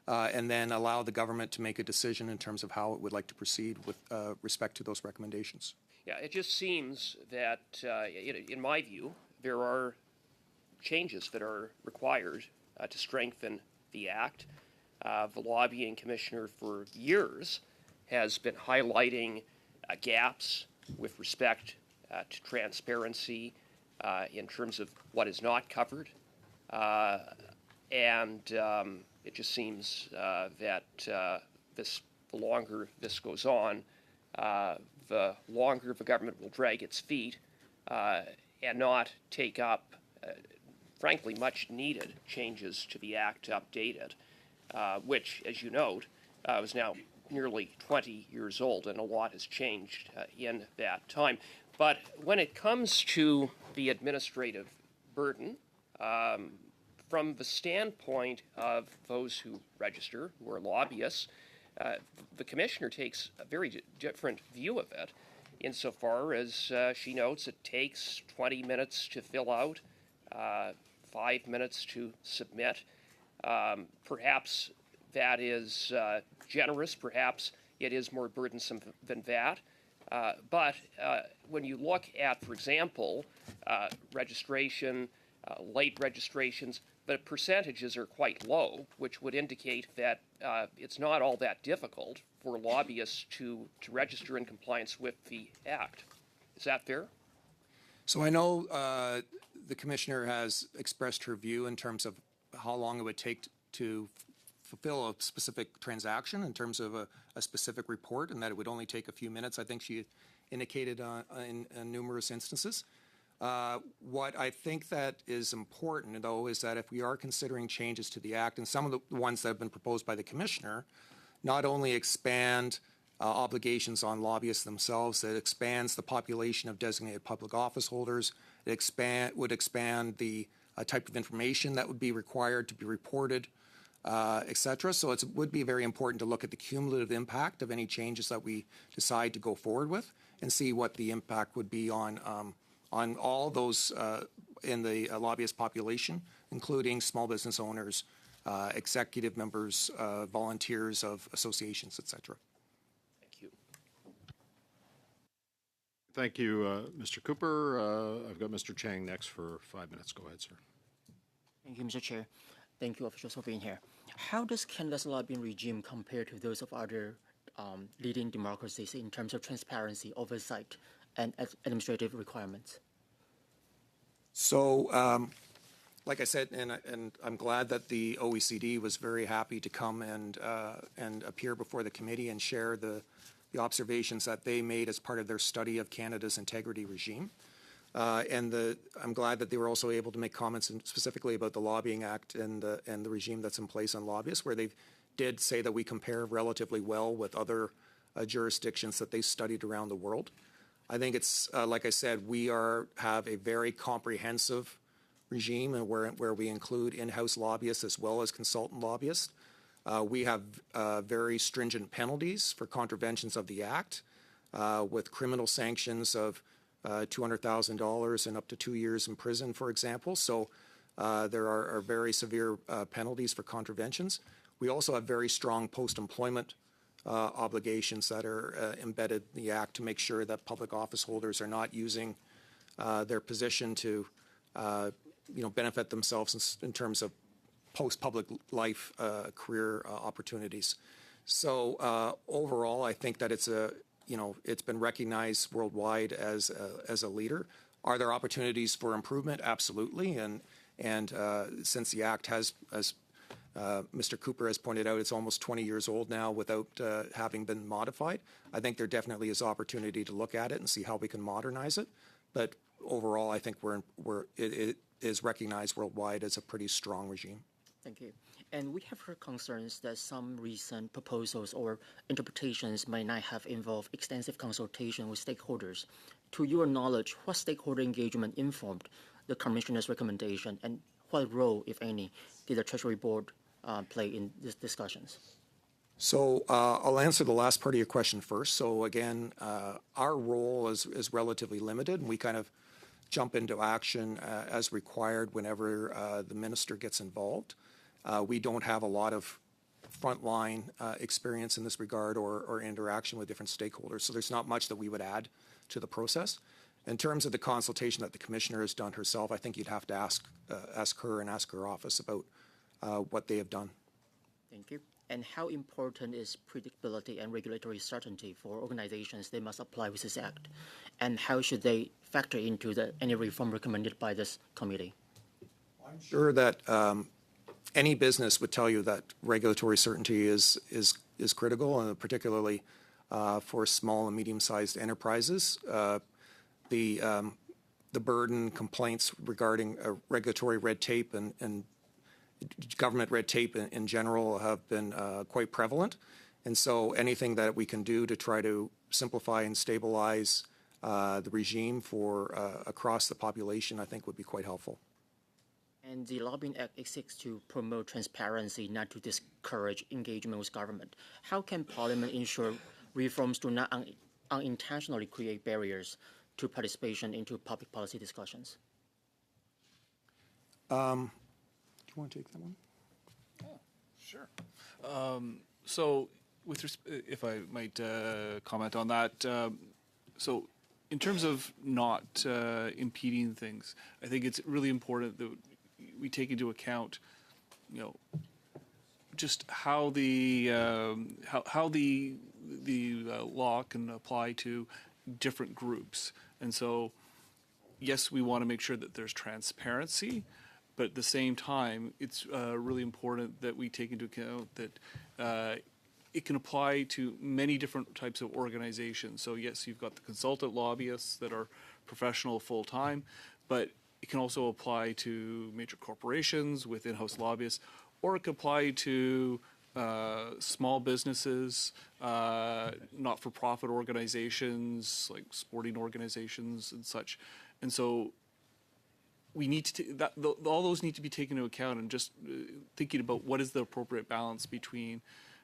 C: and then allow the government to make a decision in terms of how it would like to proceed with respect to those recommendations.
I: Yeah, it just seems that, in my view, there are changes that are required to strengthen the Act. The lobbying commissioner for years has been highlighting gaps with respect to transparency in terms of what is not covered. And it just seems that the longer this goes on, the longer the government will drag its feet and not take up, frankly, much needed changes to the Act to update it, which, as you note, is now nearly 20 years old, and a lot has changed in that time. But when it comes to the administrative burden, from the standpoint of those who register, who are lobbyists, the commissioner takes a very different view of it, insofar as she notes it takes 20 minutes to fill out, 5 minutes to submit. Perhaps that is generous. Perhaps it is more burdensome than that. But when you look at, for example, registration, late registrations, the percentages are quite low, which would indicate that it's not all that difficult for lobbyists to register in compliance with the Act. Is that fair?
C: So I know the commissioner has expressed her view in terms of how long it would take to fulfill a specific transaction in terms of a specific report, and that it would only take a few minutes. I think she indicated in numerous instances. What I think that is important, though, is that if we are considering changes to the Act, and some of the ones that have been proposed by the commissioner, not only expand obligations on lobbyists themselves, it expands the population of designated public office holders, it would expand the type of information that would be required to be reported, et cetera. So it would be very important to look at the cumulative impact of any changes that we decide to go forward with and see what the impact would be on all those in the lobbyist population, including small business owners, executive members, volunteers of associations, et cetera.
I: Thank you.
A: Thank you, Mr. Cooper. I've got Mr. Chang next for 5 minutes. Go ahead, sir.
J: Thank you, Mr. Chair. Thank you, officials, for being here. How does Canada's lobbying regime compare to those of other leading democracies in terms of transparency, oversight, and administrative requirements?
C: So, like I said, and I'm glad that the OECD was very happy to come and appear before the committee and share the observations that they made as part of their study of Canada's integrity regime. I'm glad that they were also able to make comments specifically about the Lobbying Act and the regime that's in place on lobbyists, where they did say that we compare relatively well with other jurisdictions that they studied around the world. I think it's, like I said, we have a very comprehensive regime and where we include in-house lobbyists as well as consultant lobbyists. We have very stringent penalties for contraventions of the Act, with criminal sanctions of $200,000 and up to 2 years in prison, for example. So there are very severe penalties for contraventions. We also have very strong post-employment obligations that are embedded in the Act to make sure that public office holders are not using their position to benefit themselves in terms of post-public life career opportunities. So overall, I think that it's been recognized worldwide as a leader. Are there opportunities for improvement? Absolutely. And since the Act has, as Mr. Cooper has pointed out, it's almost 20 years old now without having been modified. I think there definitely is opportunity to look at it and see how we can modernize it. But overall, I think it is recognized worldwide as a pretty strong regime.
J: Thank you. And we have heard concerns that some recent proposals or interpretations might not have involved extensive consultation with stakeholders. To your knowledge, what stakeholder engagement informed the Commissioner's recommendation, and what role, if any, did the Treasury Board play in these discussions?
C: So I'll answer the last part of your question first. So again, our role is relatively limited, and we kind of jump into action as required whenever the minister gets involved. We don't have a lot of frontline experience in this regard or interaction with different stakeholders, so there's not much that we would add to the process. In terms of the consultation that the Commissioner has done herself, I think you'd have to ask her and ask her office about what they have done.
J: Thank you. And how important is predictability and regulatory certainty for organizations they must apply with this Act? And how should they factor into any reform recommended by this committee?
C: I'm sure that any business would tell you that regulatory certainty is critical, and particularly for small and medium-sized enterprises. The burden complaints regarding regulatory red tape and government red tape in general have been quite prevalent. And so anything that we can do to try to simplify and stabilize the regime for across the population, I think would be quite helpful.
J: And the Lobbying Act seeks to promote transparency, not to discourage engagement with government. How can Parliament ensure reforms do not unintentionally create barriers to participation into public policy discussions?
C: Do you want to take that one?
K: Oh, sure. So, if I might comment on that, so in terms of not impeding things, I think it's really important that we take into account, just how the law can apply to different groups. And so, yes, we want to make sure that there's transparency, but at the same time, it's really important that we take into account that it can apply to many different types of organizations. So yes, you've got the consultant lobbyists that are professional full-time, but it can also apply to major corporations with in-house lobbyists, or it can apply to small businesses, not-for-profit organizations, like sporting organizations and such. And so we need to all those need to be taken into account, and just thinking about what is the appropriate balance between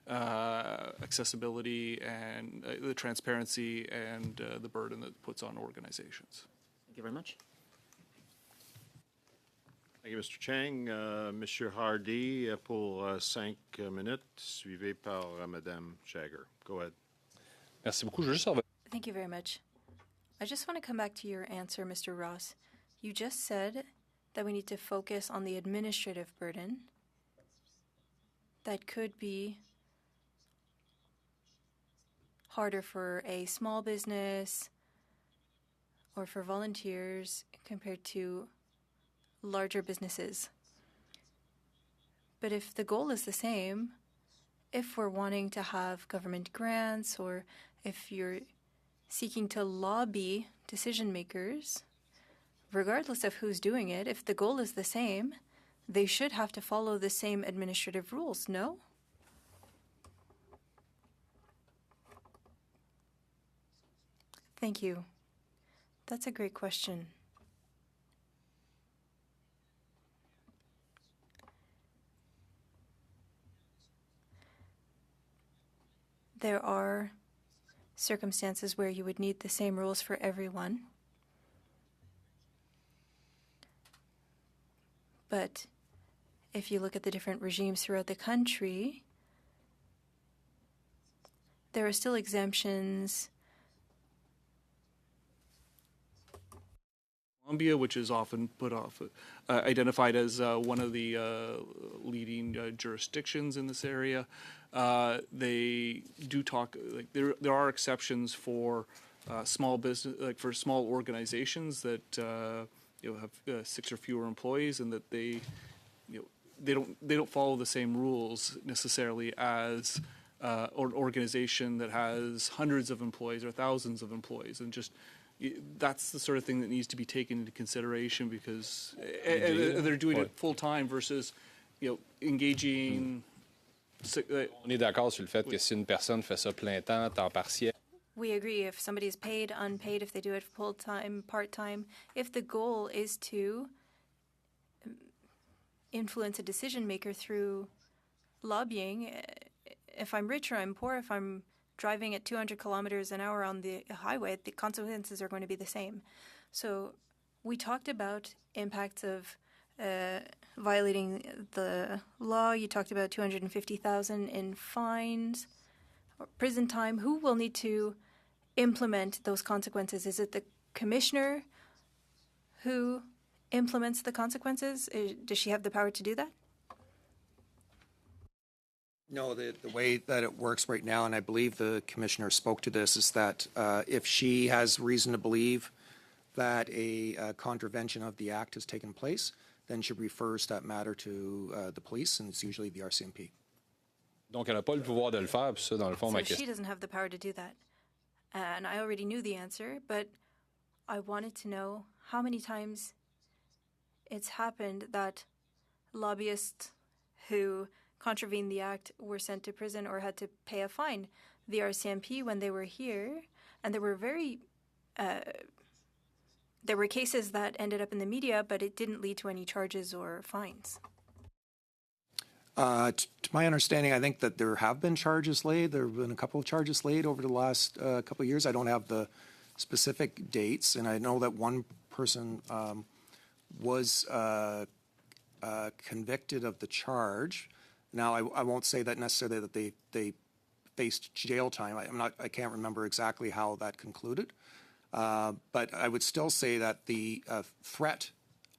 K: accessibility and the transparency and the burden that it puts on organizations.
J: Thank you very much.
A: Thank you, Mr. Chang. Monsieur Hardy, pour 5 minutes, suivi par Madame Jagger. Go ahead.
G: Merci beaucoup.
B: Thank you very much. I just want to come back to your answer, Mr. Ross. You just said that we need to focus on the administrative burden that could be harder for a small business or for volunteers compared to larger businesses. But if the goal is the same, if we're wanting to have government grants, or if you're seeking to lobby decision makers, regardless of who's doing it, if the goal is the same, they should have to follow the same administrative rules, no? Thank you. That's a great question. There are circumstances where you would need the same rules for everyone. But if you look at the different regimes throughout the country, there are still exemptions.
K: Colombia, which is often identified as one of the leading jurisdictions in this area. They do talk like there are exceptions for small business, like for small organizations that have 6 or fewer employees, and that they don't follow the same rules necessarily as an organization that has hundreds of employees or thousands of employees, and just. That's the sort of thing that needs to be taken into consideration, because they're doing it full time versus, engaging.
G: On est d'accord sur le fait que si une personne fait ça plein temps, temps partiel.
B: We agree if somebody is paid, unpaid, if they do it full time, part time. If the goal is to influence a decision maker through lobbying, if I'm rich or I'm poor, if I'm driving at 200 kilometers an hour on the highway, the consequences are going to be the same. So we talked about impacts of violating the law. You talked about 250,000 in fines or prison time. Who will need to implement those consequences? Is it the commissioner who implements the consequences? Does she have the power to do that?
C: No, the way that it works right now, and I believe the commissioner spoke to this, is that if she has reason to believe that a contravention of the act has taken place, then she refers that matter to the police, and it's usually the RCMP.
G: Donc, elle n'a pas le pouvoir de le faire, puis ça, dans le fond,
B: So
G: ma
B: she
G: question.
B: doesn't have the power to do that. And I already knew the answer, but I wanted to know how many times it's happened that lobbyists who contravened the act were sent to prison or had to pay a fine. The RCMP, when they were here, and there were cases that ended up in the media, but it didn't lead to any charges or fines.
C: To my understanding, I think that there have been charges laid. There have been a couple of charges laid over the last couple of years. I don't have the specific dates, and I know that one person was convicted of the charge. Now, I won't say that necessarily that they faced jail time. I can't remember exactly how that concluded, but I would still say that the threat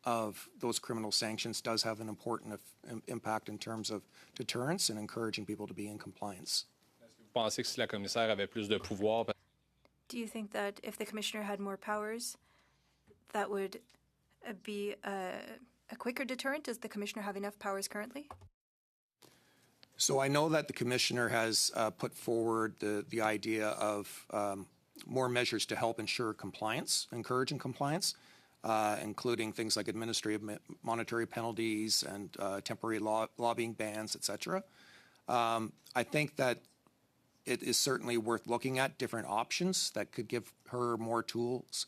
C: of those criminal sanctions does have an important impact in terms of deterrence and encouraging people to be in compliance.
G: Vous pensez que si la commissaire avait plus de pouvoir?
B: Do you think that if the commissioner had more powers, that would be a quicker deterrent? Does the commissioner have enough powers currently?
C: So I know that the commissioner has put forward the idea of more measures to help ensure compliance, encouraging compliance, including things like administrative monetary penalties and temporary lobbying bans, etc. I think that it is certainly worth looking at different options that could give her more tools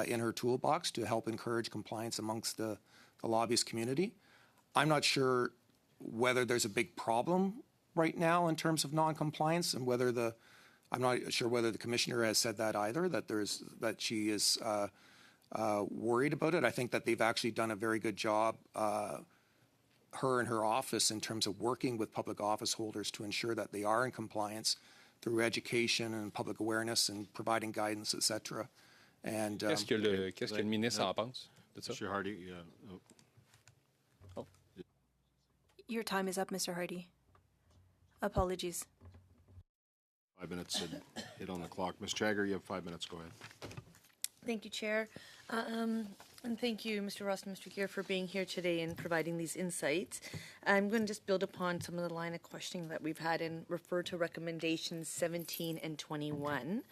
C: in her toolbox to help encourage compliance amongst the lobbyist community. I'm not sure whether there's a big problem right now in terms of non-compliance, and I'm not sure whether the commissioner has said that either, that she is worried about it. I think that they've actually done a very good job, her and her office, in terms of working with public office holders to ensure that they are in compliance through education and public awareness and providing guidance, etc. And
G: Qu'est-ce que le ministre en pense de ça?
A: Mr. Hardy,
B: Your time is up, Mr. Hardy. Apologies.
A: 5 minutes had hit on the clock. Ms. Jagger, you have 5 minutes. Go ahead.
E: Thank you, Chair. And thank you, Mr. Ross and Mr. Gear, for being here today and providing these insights. I'm going to just build upon some of the line of questioning that we've had and refer to recommendations 17 and 21.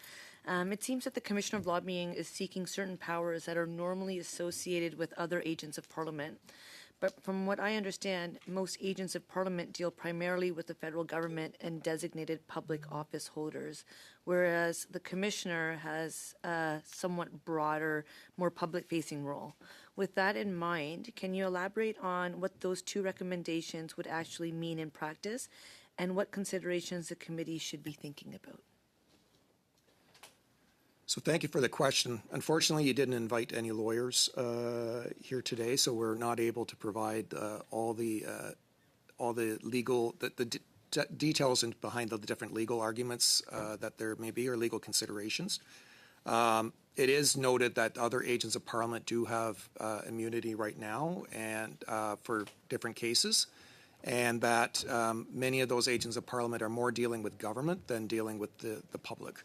E: It seems that the Commissioner of Lobbying is seeking certain powers that are normally associated with other agents of Parliament. But from what I understand, most agents of Parliament deal primarily with the federal government and designated public office holders, whereas the Commissioner has a somewhat broader, more public-facing role. With that in mind, can you elaborate on what those two recommendations would actually mean in practice and what considerations the committee should be thinking about?
C: So thank you for the question. Unfortunately, you didn't invite any lawyers here today, so we're not able to provide all the legal details behind the different legal arguments that there may be or legal considerations. It is noted that other agents of Parliament do have immunity right now and for different cases, and that many of those agents of Parliament are more dealing with government than dealing with the public.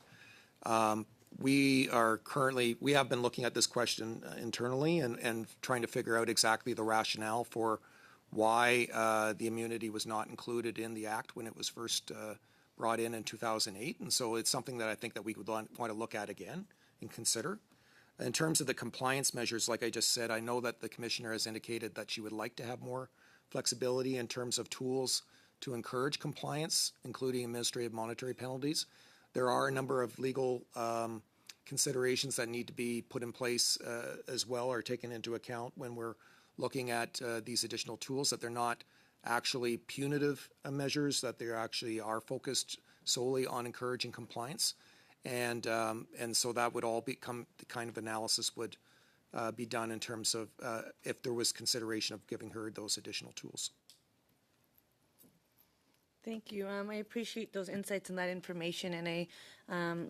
C: We have been looking at this question internally and trying to figure out exactly the rationale for why the immunity was not included in the Act when it was first brought in 2008. And so it's something that I think that we would want to look at again and consider. In terms of the compliance measures, like I just said, I know that the Commissioner has indicated that she would like to have more flexibility in terms of tools to encourage compliance, including administrative monetary penalties. There are a number of legal considerations that need to be put in place as well, or taken into account when we're looking at these additional tools, that they're not actually punitive measures, that they actually are focused solely on encouraging compliance. And so that would all become the kind of analysis would be done in terms of if there was consideration of giving her those additional tools.
E: Thank you. I appreciate those insights and that information, and I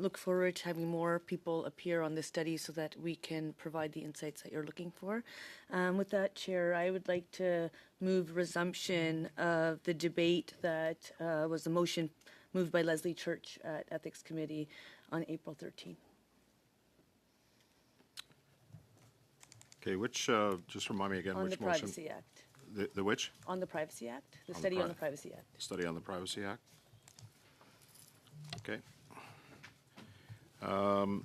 E: look forward to having more people appear on this study so that we can provide the insights that you're looking for. With that, Chair, I would like to move resumption of the debate that was the motion moved by Leslie Church at Ethics Committee on April 13th.
A: Okay, which, just remind me again,
E: On
A: which
E: the
A: motion?
E: Privacy Act.
A: The which?
E: On the Privacy Act, the study on the Privacy Act.
A: Study on the Privacy Act. Okay. I'm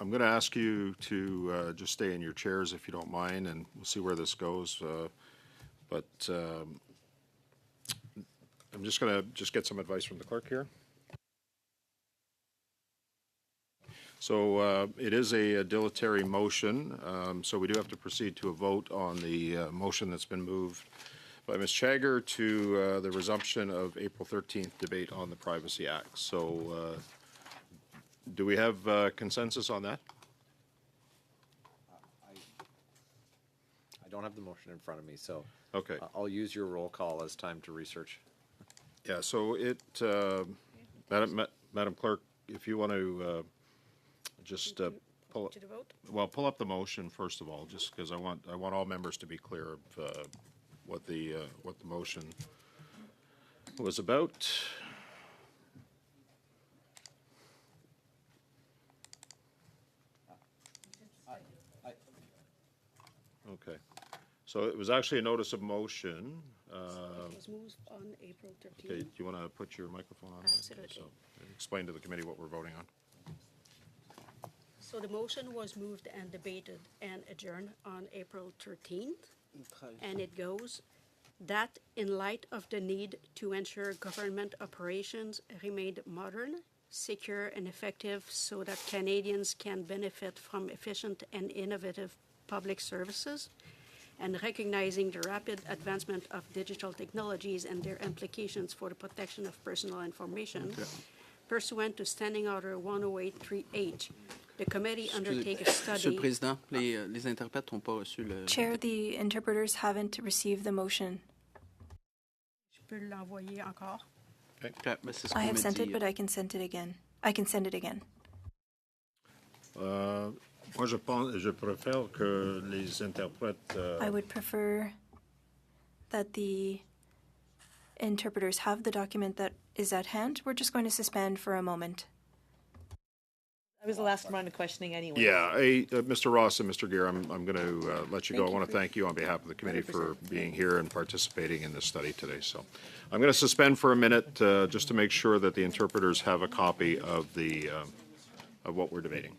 A: going to ask you to just stay in your chairs if you don't mind, and we'll see where this goes. But I'm just going to get some advice from the clerk here. So it is a dilatory motion, so we do have to proceed to a vote on the motion that's been moved by Ms. Chagger to the resumption of April 13th debate on the Privacy Act. So do we have consensus on that?
D: I don't have the motion in front of me, so
A: Okay.
D: I'll use your roll call as time to research.
A: Yeah, so Madam Clerk, if you want to just pull
E: To the vote?
A: pull up the motion first of all, just because I want all members to be clear of what the motion was about. Okay, so it was actually a notice of motion.
L: It was moved on April 13th.
A: Okay, do you want to put your microphone on?
L: Absolutely.
A: Okay, so explain to the committee what we're voting on.
L: So the motion was moved and debated and adjourned on April 13th. And it goes that in light of the need to ensure government operations remain modern, secure, and effective so that Canadians can benefit from efficient and innovative public services, and recognizing the rapid advancement of digital technologies and their implications for the protection of personal information, pursuant to Standing Order 108.3H, the committee undertake a study.
F: Monsieur le Président, les interprètes n'ont pas reçu le...
B: Chair, the interpreters haven't received the motion.
L: Je peux l'envoyer encore.
F: Okay, mais c'est ce
B: I
F: qu'on
B: have
F: me
B: sent
F: dit.
B: it, but I can send it again. I can send it again.
M: Moi, je préfère que les interprètes.
B: I would prefer that the interpreters have the document that is at hand. We're just going to suspend for a moment.
E: I was the last round of questioning anyway.
A: Yeah, Mr. Ross and Mr. Gear, I'm going to let you go. I want to thank you on behalf of the committee for being here and participating in this study today. So I'm going to suspend for a minute just to make sure that the interpreters have a copy of the of what we're debating.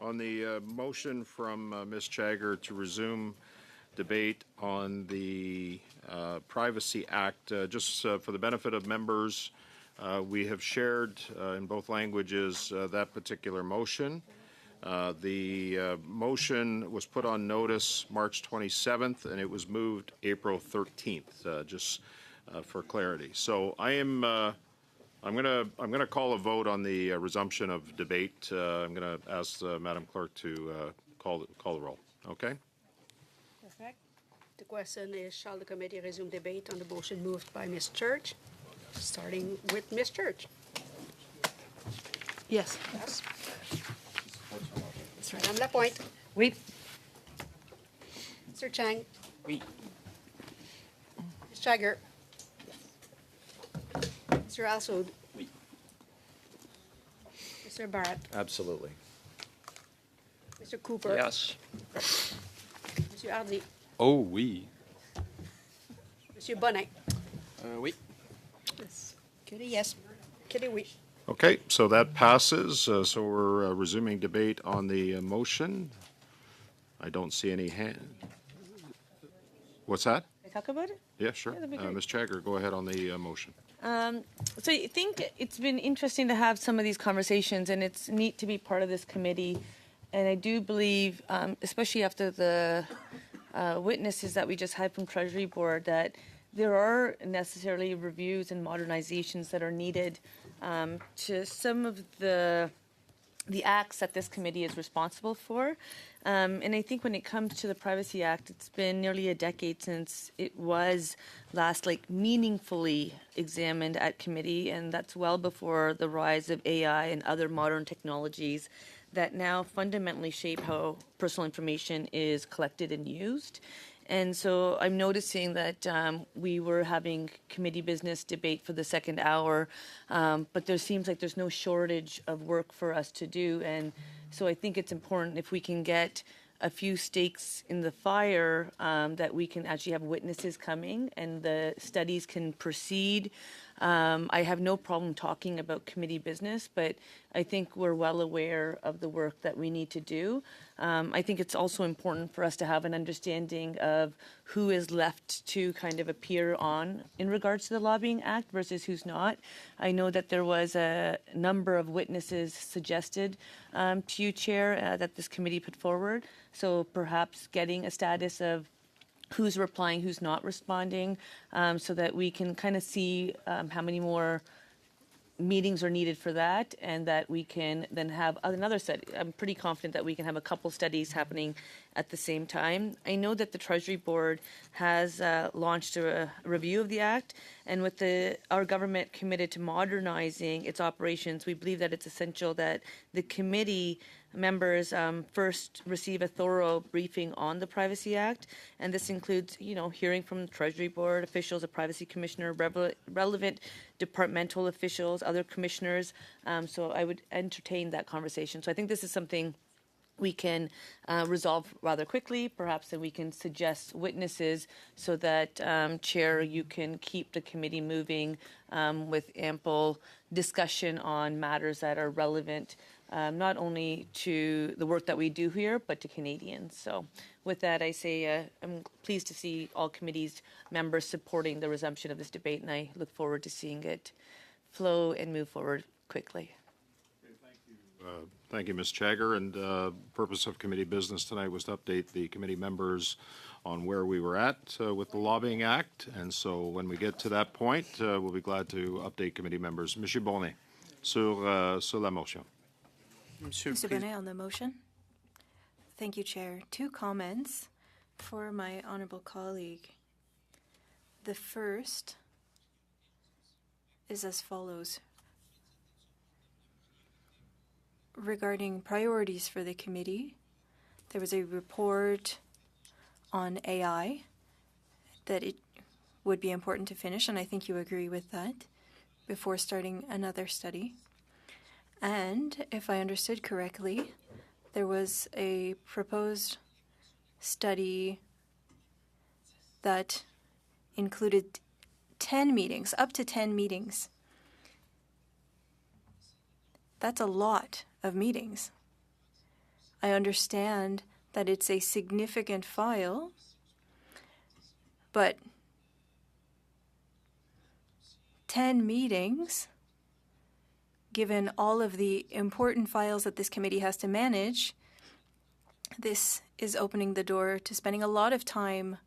A: On the motion from Ms. Jagger to resume debate on the Privacy Act, just for the benefit of members, we have shared in both languages that particular motion. The motion was put on notice March 27th, and it was moved April 13th, just for clarity. So I'm gonna call a vote on the resumption of debate. I'm gonna ask Madam Clerk to call the roll. Okay.
L: Perfect. The question is, shall the committee resume debate on the motion moved by Ms. Church? Starting with Ms. Church.
E: Yes.
L: Yes. Madame Lapointe.
E: Oui.
L: Mr. Chang.
J: Oui.
L: Ms. Jagger. Mr. Alsoud.
J: Oui.
L: Mr. Barrett.
D: Absolutely.
L: Mr. Cooper.
I: Yes.
L: Monsieur Hardy.
G: Oh, oui.
L: Monsieur Bonnet.
J: Oui.
L: Yes. Kitty, yes. Kitty, oui.
A: Okay, so that passes. So we're resuming debate on the motion. I don't see any hand. What's that?
E: Can I talk about it?
A: Yeah, sure.
E: Yeah, that'd be great.
A: Ms. Jagger, go ahead on the motion.
E: So I think it's been interesting to have some of these conversations, and it's neat to be part of this committee. And I do believe, especially after the witnesses that we just had from Treasury Board, that there are necessarily reviews and modernizations that are needed to some of the acts that this committee is responsible for. And I think when it comes to the Privacy Act, it's been nearly a decade since it was last meaningfully examined at committee, and that's well before the rise of AI and other modern technologies that now fundamentally shape how personal information is collected and used. And so I'm noticing that we were having committee business debate for the second hour, but there seems like there's no shortage of work for us to do. And so I think it's important if we can get a few stakes in the fire, that we can actually have witnesses coming and the studies can proceed. I have no problem talking about committee business, but I think we're well aware of the work that we need to do. I think it's also important for us to have an understanding of who is left to kind of appear on in regards to the Lobbying Act versus who's not. I know that there was a number of witnesses suggested to you, Chair, that this committee put forward. So perhaps getting a status of who's replying, who's not responding, so that we can kind of see how many more meetings are needed for that, and that we can then have another study. I'm pretty confident that we can have a couple studies happening at the same time. I know that the Treasury Board has launched a review of the Act, and with our government committed to modernizing its operations, we believe that it's essential that the committee members first receive a thorough briefing on the Privacy Act, and this includes, hearing from the Treasury Board officials, a Privacy Commissioner, relevant departmental officials, other commissioners. So I would entertain that conversation. So I think this is something we can resolve rather quickly, perhaps, and we can suggest witnesses so that, Chair, you can keep the committee moving with ample discussion on matters that are relevant not only to the work that we do here, but to Canadians. So with that, I say I'm pleased to see all committees members supporting the resumption of this debate, and I look forward to seeing it flow and move forward quickly.
A: Thank you, Ms. Jagger. And purpose of committee business tonight was to update the committee members on where we were at with the Lobbying Act. And so when we get to that point, we'll be glad to update committee members. Monsieur Bonnet, sur la motion.
B: Mr. Bonnet on the motion. Thank you, Chair. 2 comments for my honourable colleague. The first is as follows. Regarding priorities for the committee, there was a report on AI that it would be important to finish, and I think you agree with that, before starting another study. And if I understood correctly, there was a proposed study that included 10 meetings, up to 10 meetings. That's a lot of meetings. I understand that it's a significant file, but 10 meetings, given all of the important files that this committee has to manage, this is opening the door to spending a lot of time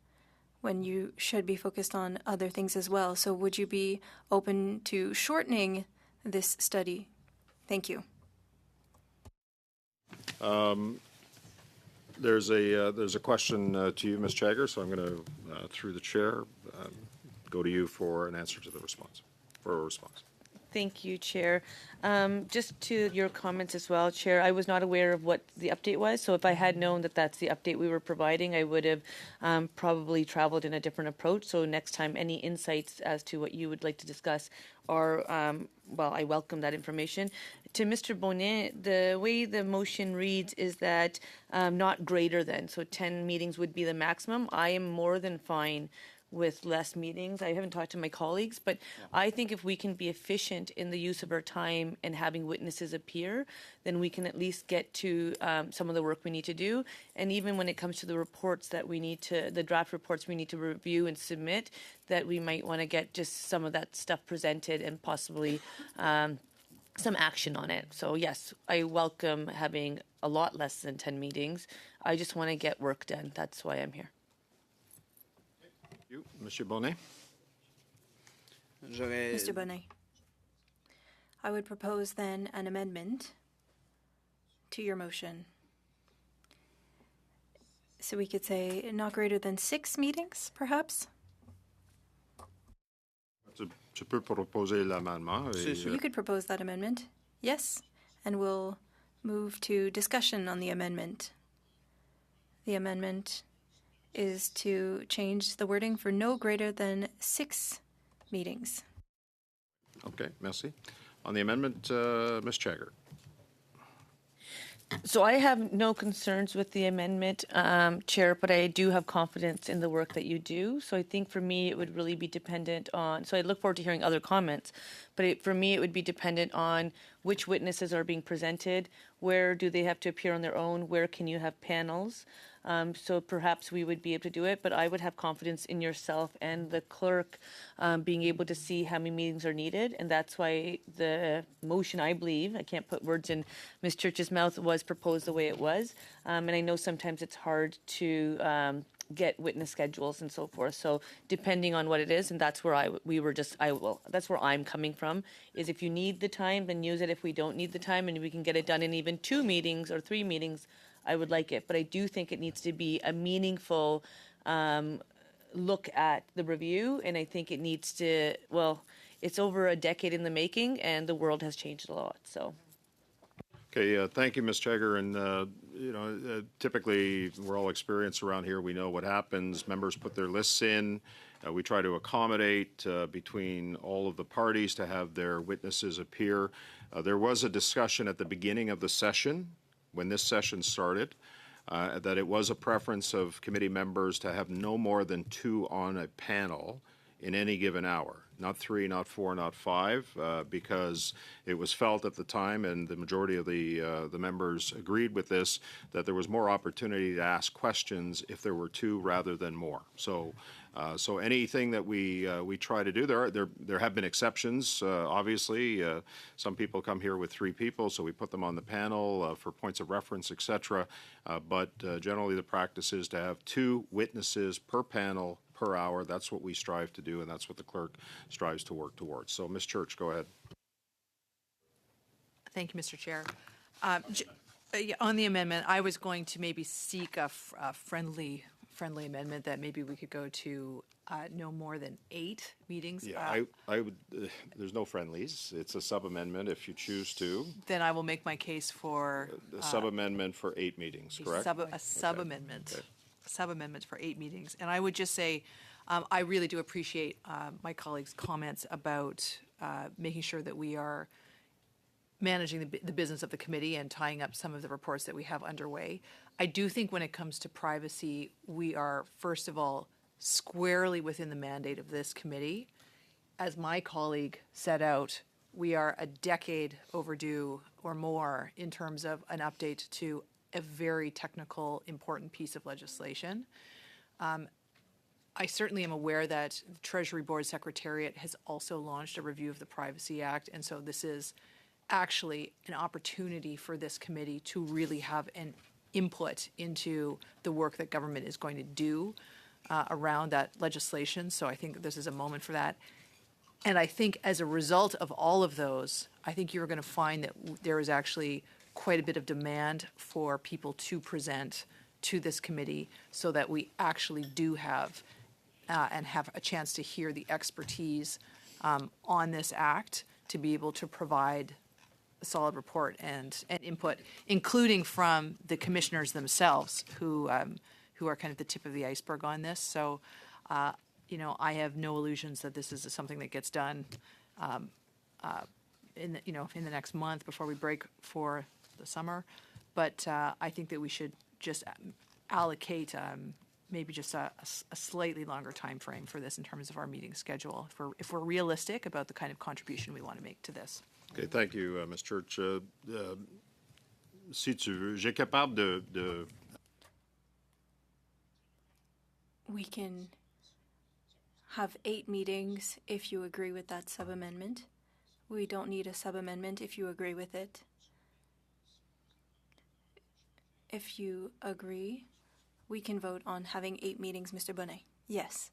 B: when you should be focused on other things as well. So would you be open to shortening this study? Thank you.
A: There's a question to you, Ms. Jagger, so I'm going to, through the chair, go to you for an answer to the response, for a response.
E: Thank you, Chair. Just to your comments as well, Chair, I was not aware of what the update was, so if I had known that that's the update we were providing, I would have probably traveled in a different approach. So next time, any insights as to what you would like to discuss are, well, I welcome that information. To Mr. Bonnet, the way the motion reads is that not greater than, so 10 meetings would be the maximum. I am more than fine with less meetings. I haven't talked to my colleagues, but I think if we can be efficient in the use of our time and having witnesses appear, then we can at least get to some of the work we need to do. And even when it comes to the reports that we need to, the draft reports we need to review and submit, that we might want to get just some of that stuff presented and possibly some action on it. So yes, I welcome having a lot less than 10 meetings. I just want to get work done. That's why I'm here.
A: You, Monsieur Bonnet.
B: Mr. Bonnet, I would propose then an amendment to your motion. So we could say not greater than 6 meetings, perhaps?
A: Tu peux proposer l'amendement.
B: You could propose that amendment, yes, and we'll move to discussion on the amendment. The amendment is to change the wording for no greater than 6 meetings.
A: Okay, merci. On the amendment, Ms. Jagger.
E: So I have no concerns with the amendment, Chair, but I do have confidence in the work that you do. So I think for me, it would really be dependent on, so I look forward to hearing other comments, but for me, it would be dependent on which witnesses are being presented, where do they have to appear on their own, where can you have panels. So perhaps we would be able to do it, but I would have confidence in yourself and the clerk being able to see how many meetings are needed. And that's why the motion, I believe, I can't put words in Ms. Church's mouth, was proposed the way it was. And I know sometimes it's hard to get witness schedules and so forth. So depending on what it is, and that's where that's where I'm coming from, is if you need the time, then use it. If we don't need the time and we can get it done in even 2 meetings or 3 meetings, I would like it. But I do think it needs to be a meaningful look at the review, and I think it needs to, well, it's over a decade in the making, and the world has changed a lot, so.
A: Okay, thank you, Ms. Jagger. And, typically, we're all experienced around here. We know what happens. Members put their lists in. We try to accommodate between all of the parties to have their witnesses appear. There was a discussion at the beginning of the session, when this session started, that it was a preference of committee members to have no more than 2 on a panel in any given hour. Not 3, not 4, not 5, because it was felt at the time, and the majority of the members agreed with this, that there was more opportunity to ask questions if there were 2 rather than more. So So anything that we try to do, there have been exceptions. Obviously, some people come here with 3 people, so we put them on the panel for points of reference, etc. But generally, the practice is to have 2 witnesses per panel per hour. That's what we strive to do, and that's what the clerk strives to work towards. So, Ms. Church, go ahead.
N: Thank you, Mr. Chair. On the amendment, I was going to maybe seek a friendly amendment that maybe we could go to no more than 8 meetings.
A: Yeah, I would. There's no friendlies. It's a sub-amendment if you choose to.
N: Then I will make my case for
A: A sub-amendment for 8 meetings, correct?
N: a sub-amendment.
A: Okay.
N: Sub-amendment for 8 meetings. And I would just say, I really do appreciate my colleagues' comments about making sure that we are managing the business of the committee and tying up some of the reports that we have underway. I do think when it comes to privacy, we are, first of all, squarely within the mandate of this committee. As my colleague set out, we are a decade overdue or more in terms of an update to a very technical, important piece of legislation. I certainly am aware that the Treasury Board Secretariat has also launched a review of the Privacy Act, and so this is actually an opportunity for this committee to really have an input into the work that government is going to do around that legislation. So I think this is a moment for that. And I think as a result of all of those, I think you're going to find that there is actually quite a bit of demand for people to present to this committee so that we actually do have and have a chance to hear the expertise on this act to be able to provide a solid report and input, including from the commissioners themselves who are kind of the tip of the iceberg on this. So, I have no illusions that this is something that gets done in the next month before we break for the summer. But I think that we should just allocate maybe just a slightly longer time frame for this in terms of our meeting schedule, if we're realistic about the kind of contribution we want to make to this.
A: Okay, thank you, Ms. Church. Si tu veux, j'ai capable de...
B: We can have 8 meetings if you agree with that sub-amendment. We don't need a sub-amendment if you agree with it. If you agree, we can vote on having 8 meetings, Mr. Bonnet. Yes.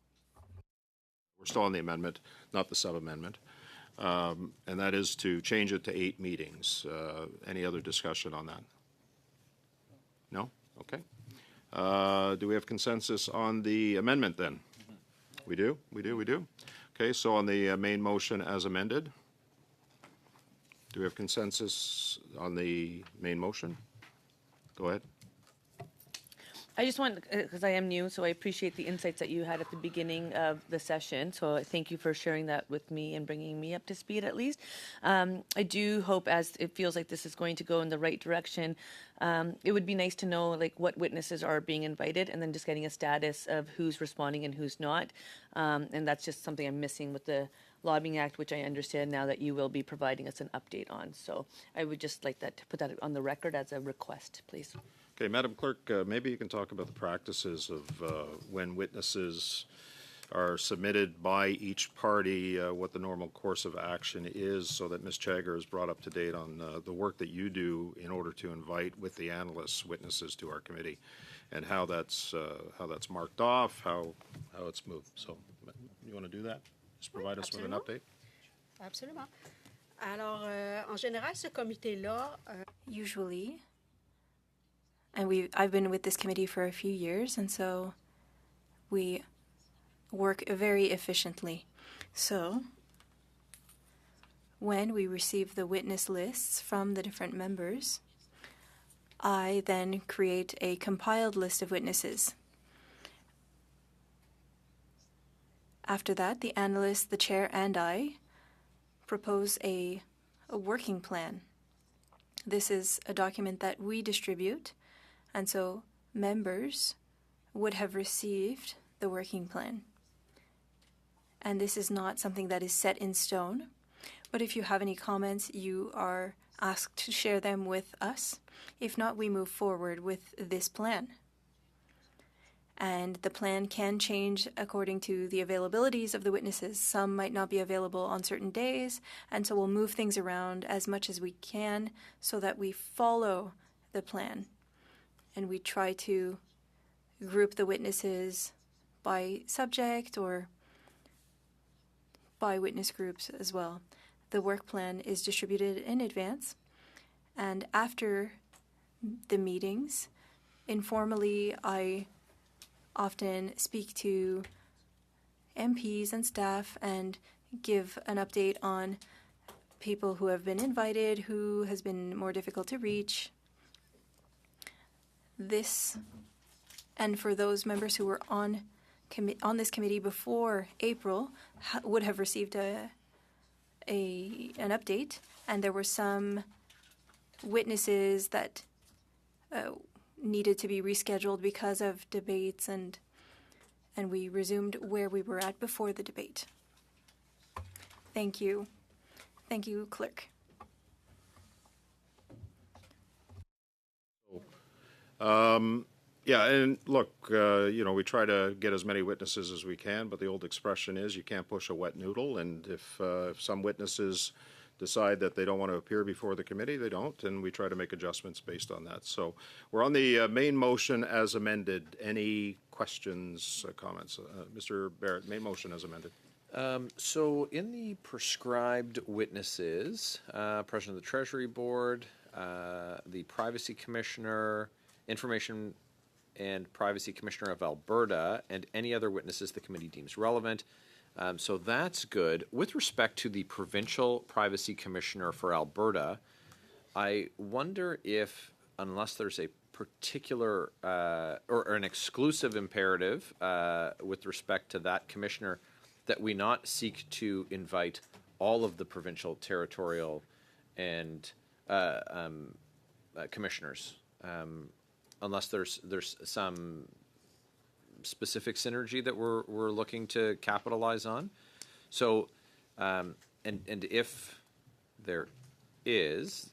A: We're still on the amendment, not the sub-amendment. And that is to change it to 8 meetings. Any other discussion on that? No? Okay. Do we have consensus on the amendment then? We do? We do? We do? Okay, so on the main motion as amended, do we have consensus on the main motion? Go ahead.
E: I just want, because I am new, so I appreciate the insights that you had at the beginning of the session. So thank you for sharing that with me and bringing me up to speed at least. I do hope, as it feels like this is going to go in the right direction, it would be nice to know what witnesses are being invited and then just getting a status of who's responding and who's not. And that's just something I'm missing with the Lobbying Act, which I understand now that you will be providing us an update on. So I would just like that to put that on the record as a request, please.
A: Okay, Madam Clerk, maybe you can talk about the practices of when witnesses are submitted by each party, what the normal course of action is, so that Ms. Chagger is brought up to date on the work that you do in order to invite with the analysts witnesses to our committee, and how that's marked off, how it's moved. So, you want to do that? Just provide us with an update.
L: Absolument. Alors, en général, ce comité-là,
B: Usually, and I've been with this committee for a few years, and so we work very efficiently. So when we receive the witness lists from the different members, I then create a compiled list of witnesses. After that, the analyst, the chair, and I propose a working plan. This is a document that we distribute, and so members would have received the working plan. And this is not something that is set in stone, but if you have any comments, you are asked to share them with us. If not, we move forward with this plan. and the plan can change according to the availabilities of the witnesses. Some might not be available on certain days, and so we'll move things around as much as we can so that we follow the plan. And we try to group the witnesses by subject or by witness groups as well. The work plan is distributed in advance, and after the meetings, informally, I often speak to MPs and staff and give an update on people who have been invited, who has been more difficult to reach. This, and for those members who were on this committee before April, would have received an update, and there were some witnesses that needed to be rescheduled because of debates, and we resumed where we were at before the debate. Thank you. Thank you, Clerk.
A: Yeah, and look, we try to get as many witnesses as we can, but the old expression is you can't push a wet noodle, and if some witnesses decide that they don't want to appear before the committee, they don't, and we try to make adjustments based on that. So we're on the main motion as amended. Any questions, comments? Mr. Barrett, main motion as amended.
D: So in the prescribed witnesses, President of the Treasury Board, the Privacy Commissioner, Information and Privacy Commissioner of Alberta, and any other witnesses the committee deems relevant. So that's good. With respect to the Provincial Privacy Commissioner for Alberta, I wonder if, unless there's a particular or an exclusive imperative with respect to that commissioner, that we not seek to invite all of the provincial, territorial, and commissioners, unless there's some specific synergy that we're looking to capitalize on. So, and if there is,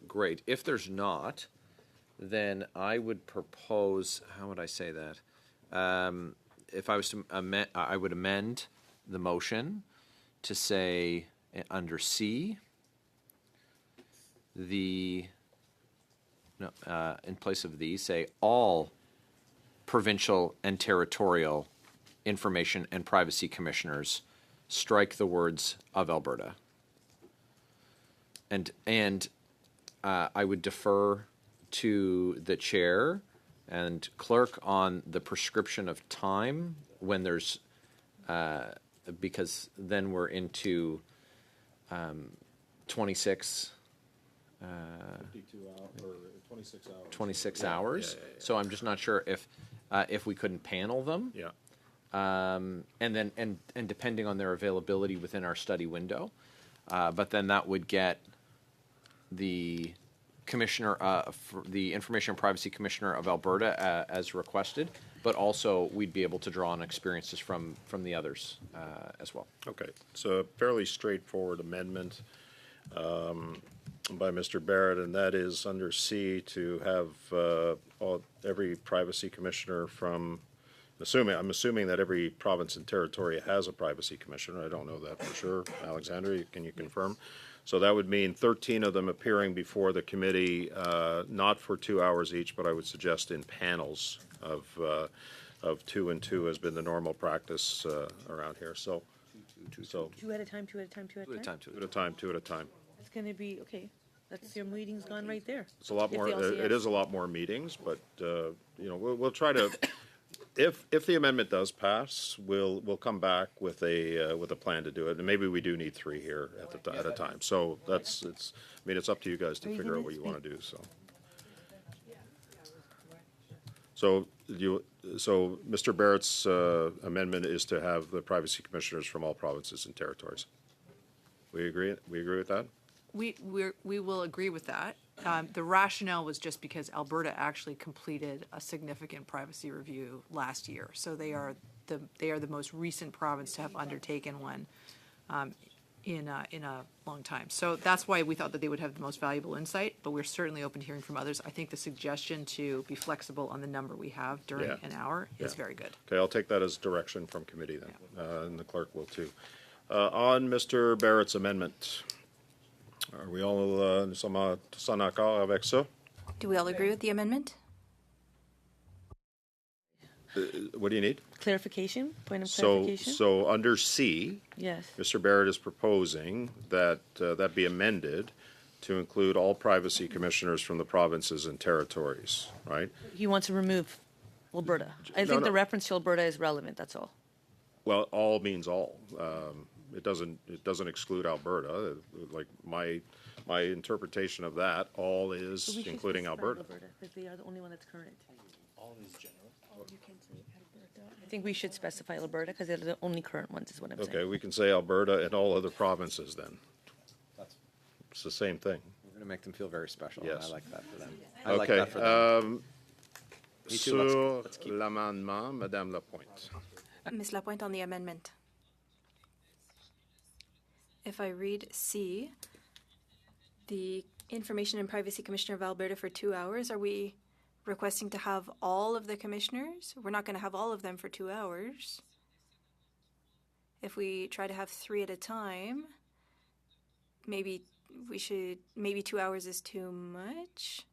D: great. If there's not, then I would propose, how would I say that? If I was to amend, I would amend the motion to say under C, in place of the, say all provincial and territorial information and privacy commissioners, strike the words of Alberta. And I would defer to the chair and clerk on the prescription of time when there's, because then we're into 26 26 hours. Yeah. So I'm just not sure if we couldn't panel them.
A: Yeah.
D: And then and depending on their availability within our study window, but then that would get the commissioner, the Information and Privacy Commissioner of Alberta as requested, but also we'd be able to draw on experiences from the others as well.
A: Okay, so a fairly straightforward amendment by Mr. Barrett, and that is under C to have every privacy commissioner from, I'm assuming that every province and territory has a privacy commissioner. I don't know that for sure. Alexandra, can you confirm? So that would mean 13 of them appearing before the committee, not for 2 hours each, but I would suggest in panels of 2 and 2 has been the normal practice around here. So,
E: Two at a time, two at a time, two at a time?
A: Two at a time, two at a time.
E: It's going to be, okay, that's your meeting's gone right there.
A: It's a lot more. It is a lot more meetings, but we'll try to. If the amendment does pass, we'll come back with a plan to do it, and maybe we do need 3 here at a time. So it's up to you guys to figure out what you want to do. So Mr. Barrett's amendment is to have the privacy commissioners from all provinces and territories. We agree. We agree with that.
N: We will agree with that. The rationale was just because Alberta actually completed a significant privacy review last year, so they are the most recent province to have undertaken one. in a long time. So that's why we thought that they would have the most valuable insight, but we're certainly open to hearing from others. I think the suggestion to be flexible on the number we have during
A: Yeah.
N: an hour is
A: Yeah.
N: very good.
A: Okay, I'll take that as direction from committee then, and the clerk will too. On Mr. Barrett's amendment, are we all, nous sommes tous en accord avec ça?
B: Do we all agree with the amendment?
A: What do you need?
E: Clarification? Point of
A: So,
E: clarification?
A: so under C,
E: Yes.
A: Mr. Barrett is proposing that that be amended to include all privacy commissioners from the provinces and territories, right?
E: He wants to remove Alberta. I
A: No,
E: think
A: no.
E: the reference to Alberta is relevant, that's all.
A: Well, all means all. It doesn't exclude Alberta. Like my interpretation of that, all is
E: So we should
A: including
E: specify
A: Alberta.
E: because they are the only one that's current.
G: All is general.
E: I think we should specify Alberta because they're the only current ones, is what I'm saying.
A: Okay, we can say Alberta and all other provinces then. It's the same thing.
D: We're going to make them feel very special.
A: Yes.
D: I like that for them. I like
A: Okay,
D: that for them. Me too.
A: sur
D: Let's keep.
A: l'amendement, Madame Lapointe.
B: Ms. Lapointe on the amendment. If I read C, the Information and Privacy Commissioner of Alberta for 2 hours, are we requesting to have all of the commissioners? We're not going to have all of them for 2 hours. If we try to have 3 at a time, maybe 2 hours is too much.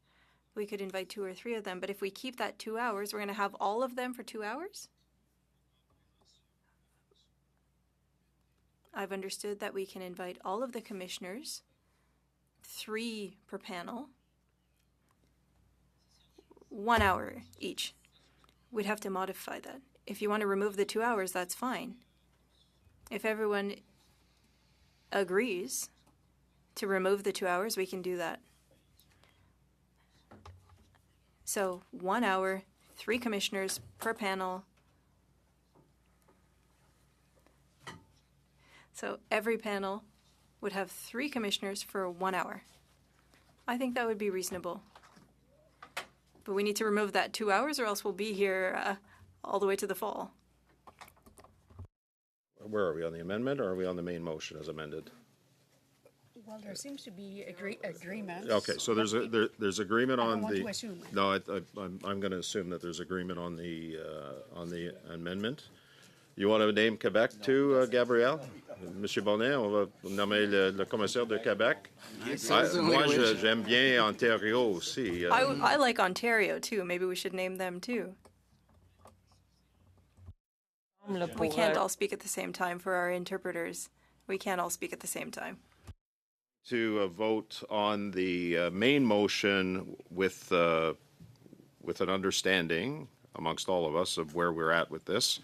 B: We could invite 2 or 3 of them, but if we keep that 2 hours, we're going to have all of them for 2 hours? I've understood that we can invite all of the commissioners, 3 per panel, 1 hour each. We'd have to modify that. If you want to remove the 2 hours, that's fine. If everyone agrees to remove the 2 hours, we can do that. So 1 hour, 3 commissioners per panel. So every panel would have 3 commissioners for 1 hour. I think that would be reasonable. But we need to remove that 2 hours or else we'll be here all the way to the fall.
A: Where are we, on the amendment, or are we on the main motion as amended?
L: Well, there seems to be agreement.
A: Okay, so there's agreement
L: I don't
A: on
L: want
A: the.
L: to assume.
A: No, I'm going to assume that there's agreement on the amendment. You want to name Quebec too, Gabrielle? Monsieur Bonnet, on va nommer le commissaire de Québec. Moi, j'aime bien Ontario aussi.
B: I like Ontario too. Maybe we should name them too. We can't all speak at the same time for our interpreters. We can't all speak at the same time.
A: To vote on the main motion with an understanding amongst all of us of where we're at with this.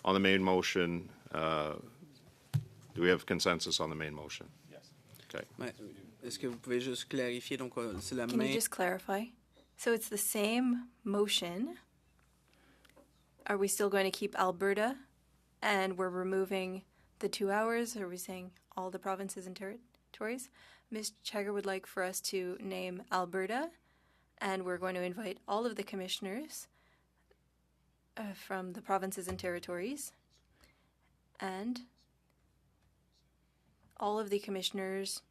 A: On the main motion, do we have consensus on the main motion?
G: Yes.
A: Okay.
F: Est-ce que vous pouvez juste clarifier? Donc, c'est la
B: Can you
F: main.
B: just clarify? So it's the same motion. Are we still going to keep Alberta and we're removing the 2 hours? Or are we saying all the provinces and territories? Ms. Chagger would like for us to name Alberta, and we're going to invite all of the commissioners from the provinces and territories, and all of the commissioners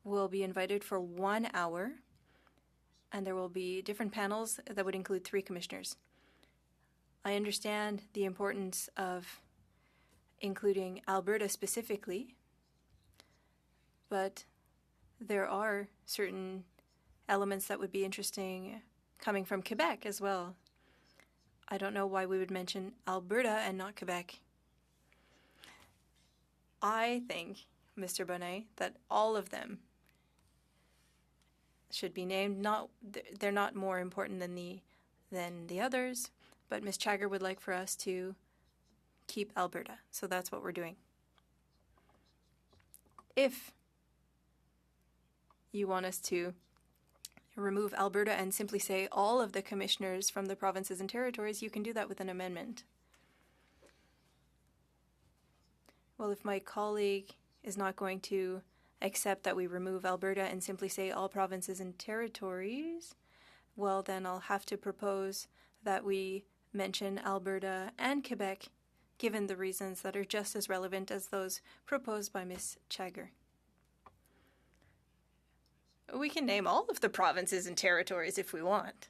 B: will be invited for 1 hour, and there will be different panels that would include 3 commissioners. I understand the importance of including Alberta specifically, but there are certain elements that would be interesting coming from Quebec as well. I don't know why we would mention Alberta and not Quebec. I think, Mr. Bonnet, that all of them should be named. They're not more important than the others, but Ms. Chagger would like for us to keep Alberta, so that's what we're doing. If you want us to remove Alberta and simply say all of the commissioners from the provinces and territories, you can do that with an amendment. Well, if my colleague is not going to accept that we remove Alberta and simply say all provinces and territories, well, then I'll have to propose that we mention Alberta and Quebec given the reasons that are just as relevant as those proposed by Ms. Chagger. We can name all of the provinces and territories if we want.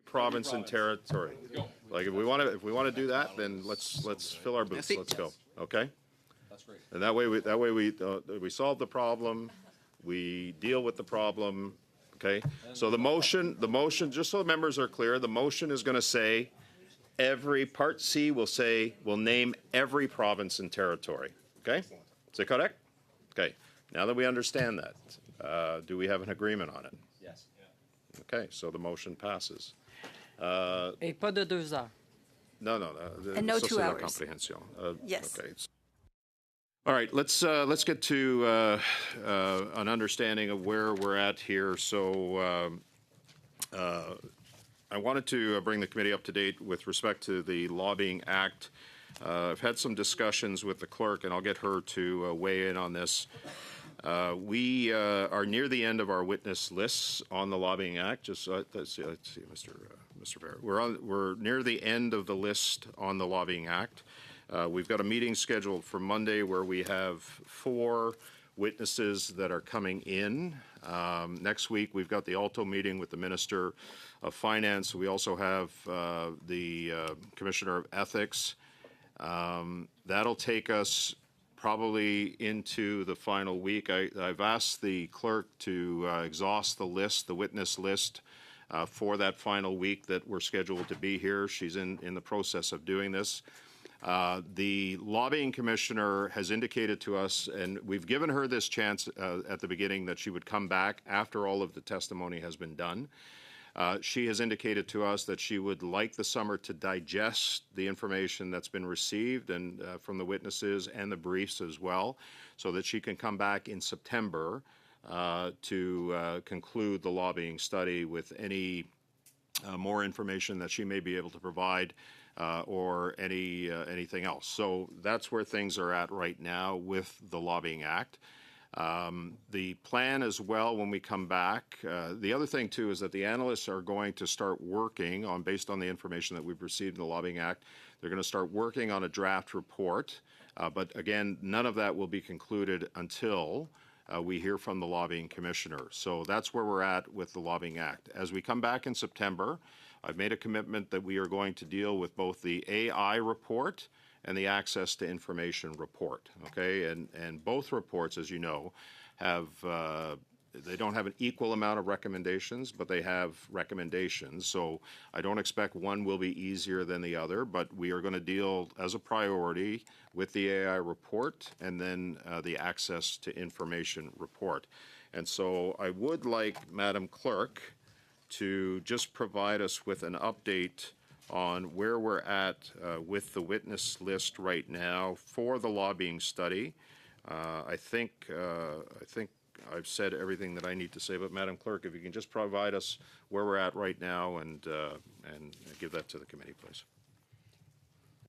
A: Province and territory. Like if we want to do that, then let's fill our boots. Let's go. Okay.
G: That's great.
A: And that way we solve the problem. We deal with the problem. Okay. So the motion, just so the members are clear, the motion is going to say every part C will name every province and territory. Okay. Is that correct? Okay. Now that we understand that, do we have an agreement on it?
G: Yes.
A: Okay. So the motion passes.
J: Et pas de 2 heures.
A: No.
B: And no 2 hours.
A: Comprehension.
B: Yes.
A: Okay. All right. Let's get to an understanding of where we're at here. So I wanted to bring the committee up to date with respect to the Lobbying Act. I've had some discussions with the clerk, and I'll get her to weigh in on this. We are near the end of our witness lists on the Lobbying Act. Just let's see, Mr. Barrett. We're near the end of the list on the Lobbying Act. We've got a meeting scheduled for Monday where we have 4 witnesses that are coming in. Next week we've got the Alto meeting with the Minister of Finance. We also have the Commissioner of Ethics. That'll take us probably into the final week. I've asked the clerk to exhaust the witness list for that final week that we're scheduled to be here. She's in the process of doing this. The lobbying commissioner has indicated to us, and we've given her this chance at the beginning, that she would come back after all of the testimony has been done. She has indicated to us that she would like the summer to digest the information that's been received and from the witnesses and the briefs as well, so that she can come back in September to conclude the lobbying study with any more information that she may be able to provide or anything else. So that's where things are at right now with the Lobbying Act. The plan as well when we come back, the other thing too is that the analysts are going to start working on, based on the information that we've received in the Lobbying Act, they're going to start working on a draft report. But again, none of that will be concluded until we hear from the lobbying commissioner. So that's where we're at with the Lobbying Act. As we come back in September, I've made a commitment that we are going to deal with both the AI report and the access to information report. Okay, and both reports, as you know, have they don't have an equal amount of recommendations, but they have recommendations. So I don't expect one will be easier than the other, but we are going to deal as a priority with the AI report and then the access to information report. And so I would like Madam Clerk to just provide us with an update on where we're at with the witness list right now for the lobbying study. I think I've said everything that I need to say, but Madam Clerk, if you can just provide us where we're at right now and give that to the committee, please.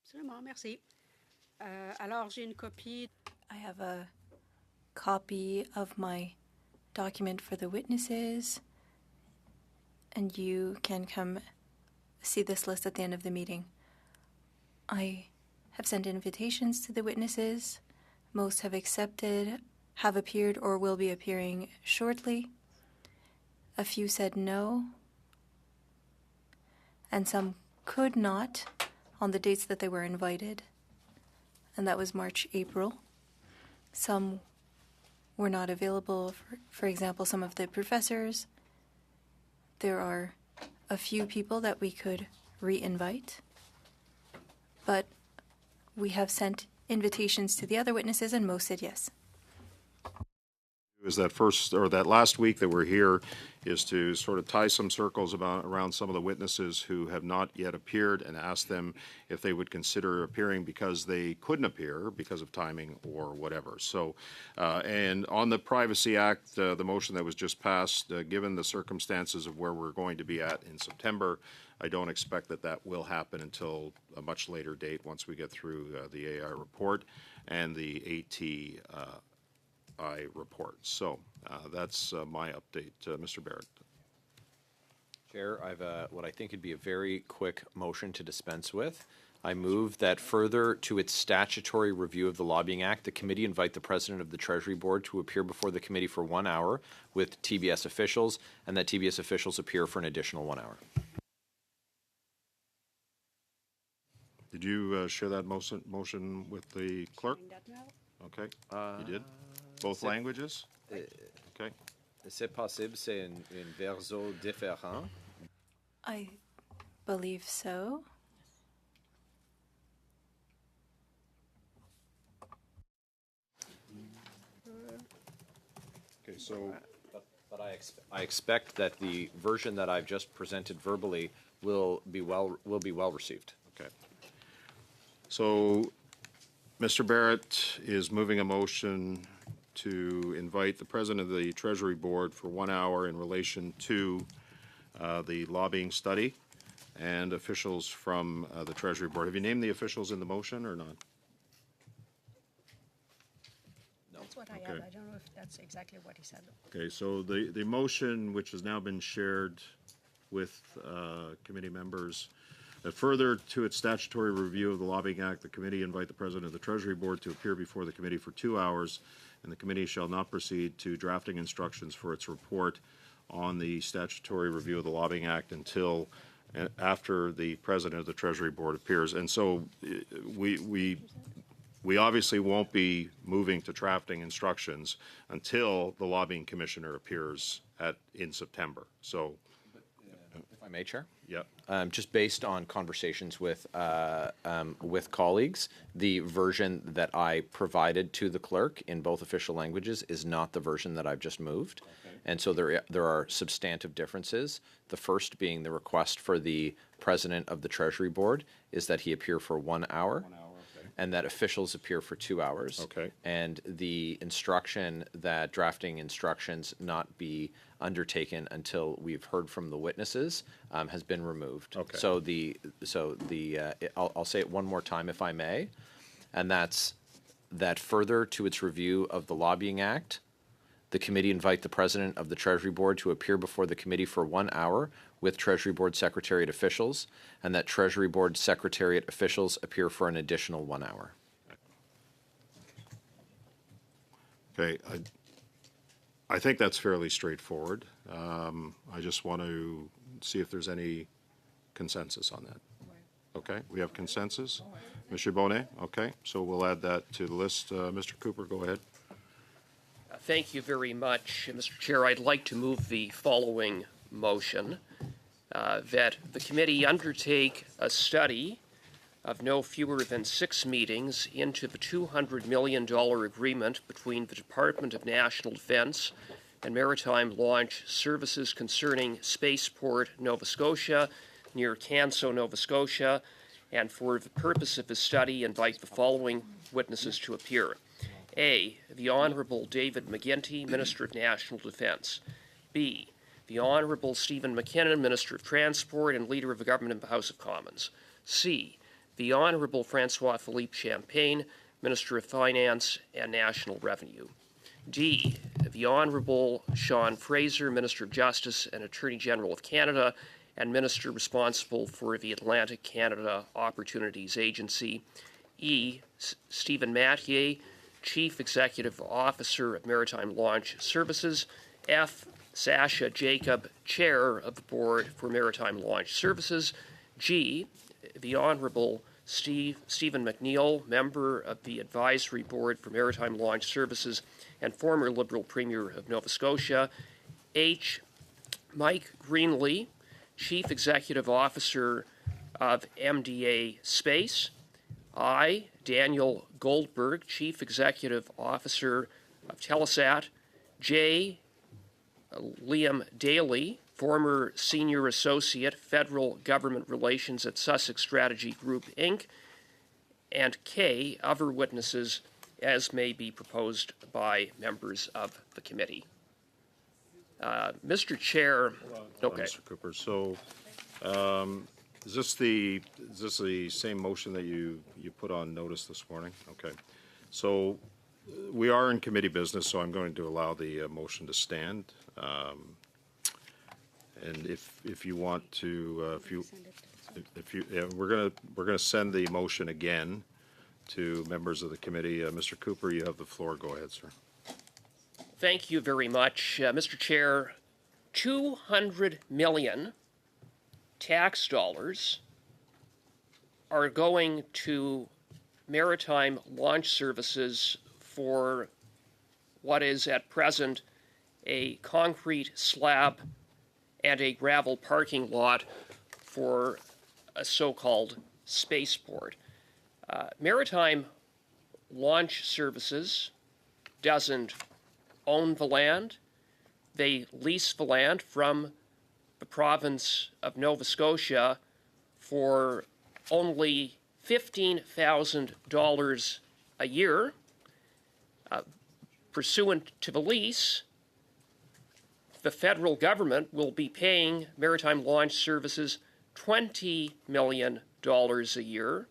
L: Absolument, merci. Alors, j'ai une copie.
B: I have a copy of my document for the witnesses, and you can come see this list at the end of the meeting. I have sent invitations to the witnesses. Most have accepted, have appeared, or will be appearing shortly. A few said no, and some could not on the dates that they were invited, and that was March, April. Some were not available, for example, some of the professors. There are a few people that we could re-invite, but we have sent invitations to the other witnesses, and most said yes.
A: Is that last week that we're here is to sort of tie some circles around some of the witnesses who have not yet appeared and ask them if they would consider appearing because they couldn't appear because of timing or whatever. So, and on the Privacy Act, the motion that was just passed, given the circumstances of where we're going to be at in September, I don't expect that will happen until a much later date once we get through the AI report and the ETHI report. So that's my update. Mr. Barrett.
D: Chair, I have what I think would be a very quick motion to dispense with. I move that further to its statutory review of the Lobbying Act, the committee invite the President of the Treasury Board to appear before the committee for 1 hour with TBS officials, and that TBS officials appear for an additional 1 hour.
A: Did you share that motion with the clerk? Okay, you did? Both languages? Okay.
D: C'est possible, c'est un verso différent.
B: I believe so.
A: Okay, so
D: But I expect that the version that I've just presented verbally will be well received.
A: okay. So Mr. Barrett is moving a motion to invite the President of the Treasury Board for 1 hour in relation to the lobbying study and officials from the Treasury Board. Have you named the officials in the motion or not?
L: That's what I have. I don't know if that's exactly what he said.
A: Okay, so the motion, which has now been shared with committee members, that further to its statutory review of the Lobbying Act, the committee invite the President of the Treasury Board to appear before the committee for 2 hours, and the committee shall not proceed to drafting instructions for its report on the statutory review of the Lobbying Act until after the President of the Treasury Board appears. And so we obviously won't be moving to drafting instructions until the lobbying commissioner appears in September. So,
D: if I may, Chair?
A: Yeah.
D: Just based on conversations with colleagues, the version that I provided to the clerk in both official languages is not the version that I've just moved. Okay. And so there are substantive differences. The first being the request for the President of the Treasury Board is that he appear for 1 hour. 1 hour. And that officials appear for 2 hours.
A: Okay.
D: And the instruction that drafting instructions not be undertaken until we've heard from the witnesses has been removed.
A: Okay.
D: I'll say it one more time if I may, and that's that further to its review of the Lobbying Act, the committee invite the President of the Treasury Board to appear before the committee for 1 hour with Treasury Board Secretariat officials, and that Treasury Board Secretariat officials appear for an additional 1 hour.
A: Okay, I think that's fairly straightforward. I just want to see if there's any consensus on that. Okay, we have consensus? Mr. Bonnet? Okay, so we'll add that to the list. Mr. Cooper, go ahead.
I: Thank you very much, Mr. Chair. I'd like to move the following motion, that the committee undertake a study of no fewer than 6 meetings into the $200 million agreement between the Department of National Defense and Maritime Launch Services concerning Spaceport, Nova Scotia, near Canso, Nova Scotia, and for the purpose of the study, invite the following witnesses to appear. A, the Honorable David McGuinty, Minister of National Defense. B, the Honorable Stephen McKinnon, Minister of Transport and Leader of the Government in the House of Commons. C, the Honorable Francois-Philippe Champagne, Minister of Finance and National Revenue. D, the Honorable Sean Fraser, Minister of Justice and Attorney General of Canada, and Minister responsible for the Atlantic Canada Opportunities Agency. E, Stephen Mathieu, Chief Executive Officer of Maritime Launch Services. F, Sasha Jacob, Chair of the Board for Maritime Launch Services. G, the Honorable Stephen McNeil, Member of the Advisory Board for Maritime Launch Services and former Liberal Premier of Nova Scotia. H, Mike Greenlee, Chief Executive Officer of MDA Space. I, Daniel Goldberg, Chief Executive Officer of Telesat. J, Liam Daly, former Senior Associate, Federal Government Relations at Sussex Strategy Group, Inc., and K, other witnesses as may be proposed by members of the committee. Mr. Chair, okay.
A: Mr. Cooper, so is this the same motion that you put on notice this morning? Okay. So we are in committee business, so I'm going to allow the motion to stand. And if you want to, if you, yeah, we're gonna send the motion again to members of the committee. Mr. Cooper, you have the floor. Go ahead, sir.
I: Thank you very much, Mr. Chair. 200 million tax dollars are going to maritime launch services for what is at present a concrete slab and a gravel parking lot for a so-called spaceport. Maritime Launch Services doesn't own the land. They lease the land from the province of Nova Scotia for only $15,000 a year. Pursuant to the lease, the federal government will be paying Maritime Launch Services $20 million a year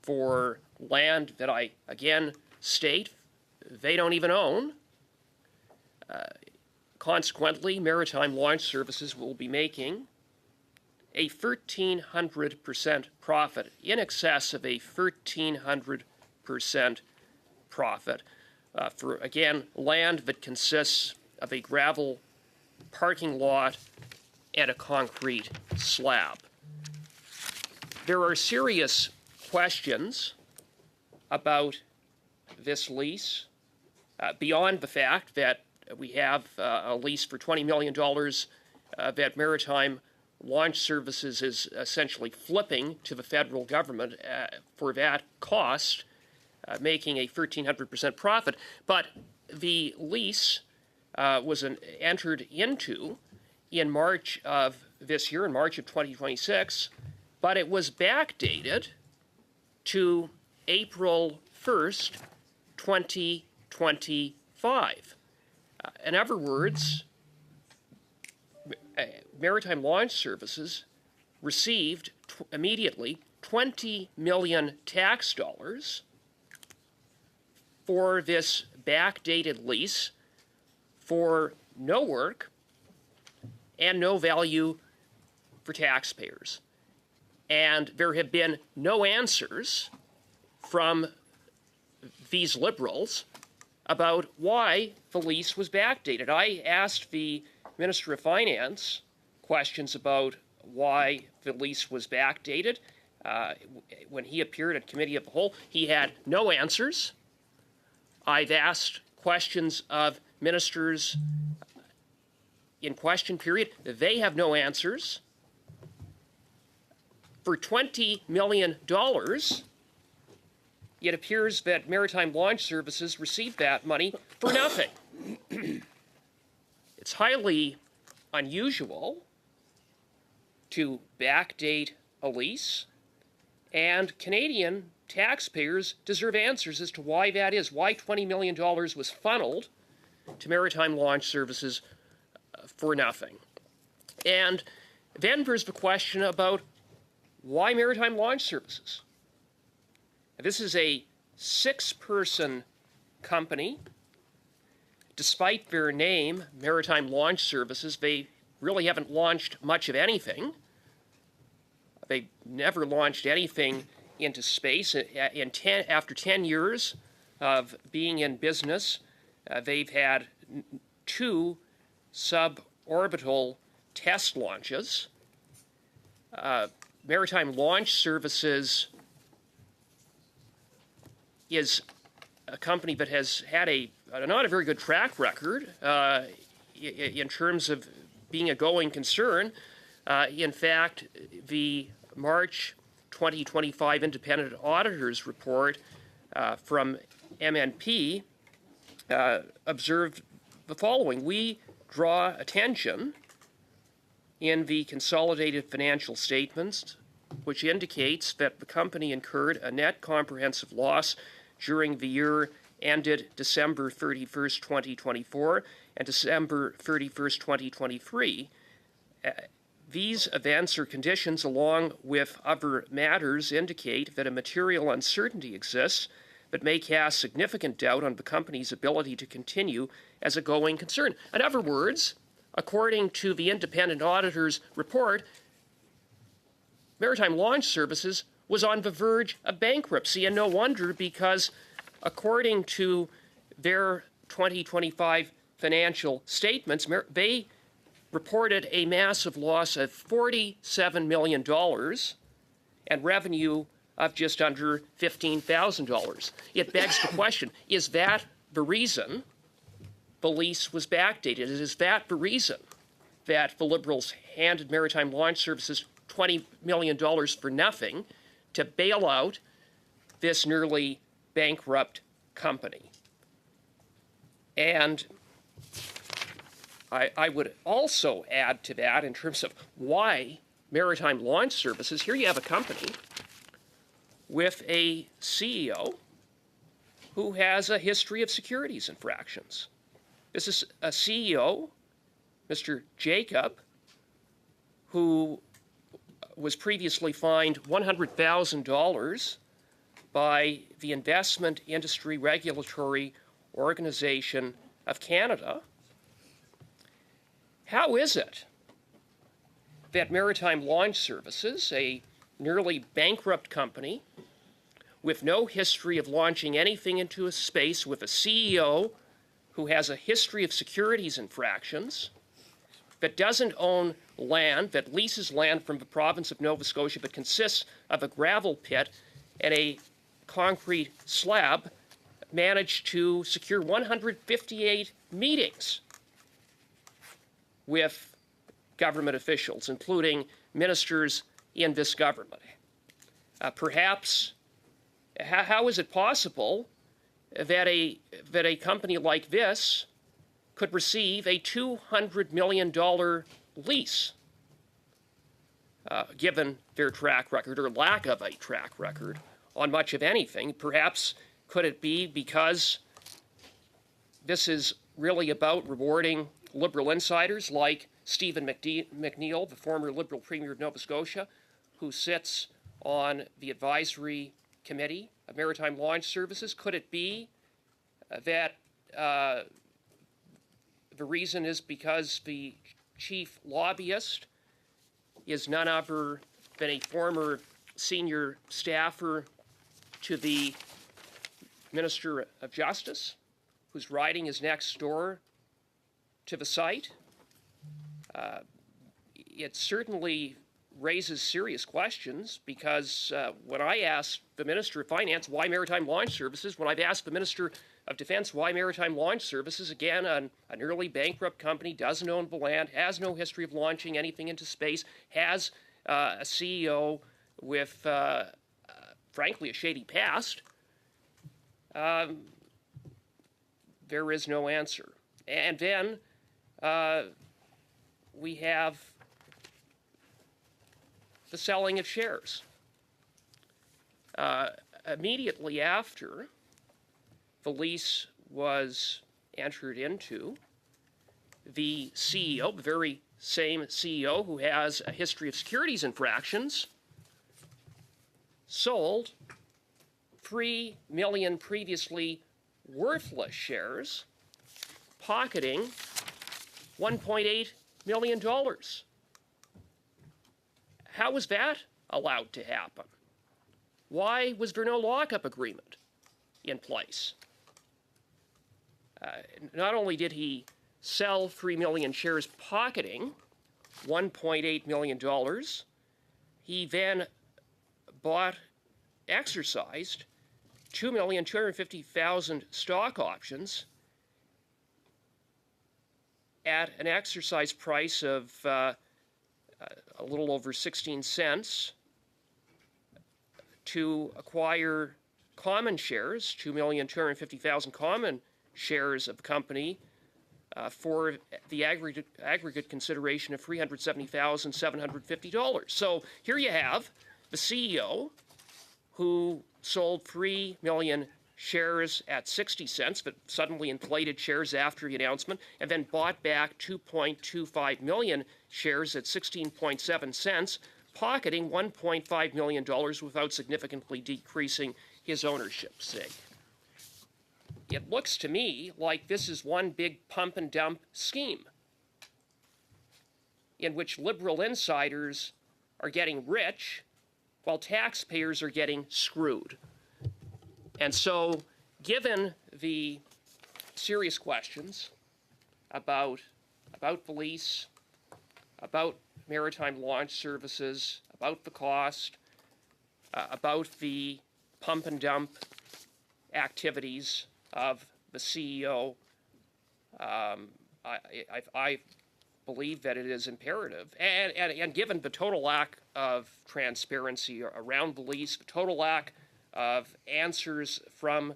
I: for land that I, again, state they don't even own. Consequently, Maritime Launch Services will be making a 1,300% profit, in excess of a 1,300% profit, for, again, land that consists of a gravel parking lot and a concrete slab. There are serious questions about this lease, beyond the fact that we have a lease for $20 million that Maritime Launch Services is essentially flipping to the federal government for that cost, making a 1,300% profit. But the lease was entered into in March of this year, in March of 2026, but it was backdated to April 1st, 2025. In other words, Maritime Launch Services received immediately 20 million tax dollars for this backdated lease for no work and no value for taxpayers. And there have been no answers from these Liberals about why the lease was backdated. I asked the Minister of Finance questions about why the lease was backdated. When he appeared at Committee of the Whole, he had no answers. I've asked questions of ministers in question period. They have no answers. For $20 million, it appears that Maritime Launch Services received that money for nothing. It's highly unusual to backdate a lease, and Canadian taxpayers deserve answers as to why that is, why $20 million was funneled to Maritime Launch Services for nothing. And then there's the question about why Maritime Launch Services? This is a 6-person company. Despite their name, Maritime Launch Services, they really haven't launched much of anything. They never launched anything into space. After 10 years of being in business, they've had 2 suborbital test launches. Maritime Launch Services is a company that has had not a very good track record in terms of being a going concern. In fact, the March 2025 Independent Auditors Report from MNP observed the following. We draw attention in the consolidated financial statements, which indicates that the company incurred a net comprehensive loss during the year ended December 31st, 2024 and December 31st, 2023. These events or conditions, along with other matters, indicate that a material uncertainty exists that may cast significant doubt on the company's ability to continue as a going concern. In other words, according to the independent auditor's report, Maritime Launch Services was on the verge of bankruptcy, and no wonder, because according to their 2025 financial statements, they reported a massive loss of $47 million and revenue of just under $15,000. It begs the question, is that the reason the lease was backdated? Is that the reason that the Liberals handed Maritime Launch Services $20 million for nothing to bail out this nearly bankrupt company? And I would also add to that, in terms of why Maritime Launch Services, here you have a company with a CEO who has a history of securities infractions. This is a CEO, Mr. Jacob, who was previously fined $100,000 by the Investment Industry Regulatory Organization of Canada. How is it that Maritime Launch Services, a nearly bankrupt company with no history of launching anything into a space, with a CEO who has a history of securities infractions, that doesn't own land, that leases land from the province of Nova Scotia, but consists of a gravel pit and a concrete slab, managed to secure 158 meetings with government officials, including ministers in this government? Perhaps, how is it possible that a company like this could receive a $200 million lease, given their track record, or lack of a track record, on much of anything? Perhaps could it be because this is really about rewarding Liberal insiders like Stephen McNeil, the former Liberal Premier of Nova Scotia, who sits on the advisory committee of Maritime Launch Services? Could it be that the reason is because the chief lobbyist is none other than a former senior staffer to the Minister of Justice, whose riding is next door to the site? It certainly raises serious questions, because when I asked the Minister of Finance why Maritime Launch Services, when I've asked the Minister of Defense why Maritime Launch Services, again, an early bankrupt company, doesn't own the land, has no history of launching anything into space, has a CEO with, frankly, a shady past, there is no answer. And then we have the selling of shares. Immediately after the lease was entered into, the CEO, the very same CEO who has a history of securities infractions, sold 3 million previously worthless shares, pocketing $1.8 million. How was that allowed to happen? Why was there no lockup agreement in place? Not only did he sell 3 million shares pocketing $1.8 million, he then exercised 2,250,000 stock options at an exercise price of a little over 16 cents to acquire common shares, 2,250,000 common shares of the company, for the aggregate consideration of $370,750. So here you have the CEO who sold 3 million shares at 60 cents, but suddenly inflated shares after the announcement, and then bought back 2.25 million shares at 16.7 cents, pocketing $1.5 million without significantly decreasing his ownership stake. It looks to me like this is one big pump and dump scheme in which Liberal insiders are getting rich while taxpayers are getting screwed. And so, given the serious questions about the lease, about maritime launch services, about the cost, about the pump and dump activities of the CEO, I believe that it is imperative, and given the total lack of transparency around the lease, the total lack of answers from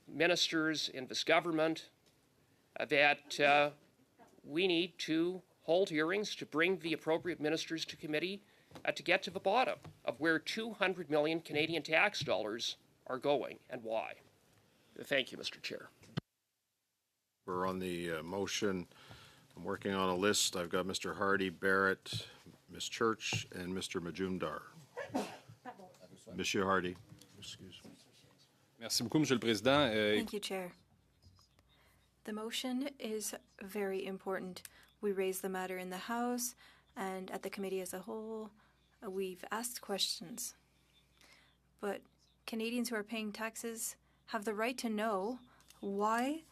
I: ministers in this government, that we need to hold hearings to bring the appropriate ministers to committee to get to the bottom of where 200 million Canadian tax dollars are going and why. Thank you, Mr. Chair.
A: We're on the motion. I'm working on a list. I've got Mr. Hardy, Barrett, Ms. Church, and Mr. Majumdar. Monsieur Hardy. Excuse me.
G: Merci beaucoup, Monsieur le Président.
B: Thank you, Chair. The motion is very important. We raised the matter in the House and at the committee as a whole. We've asked questions. But Canadians who are paying taxes have the right to know why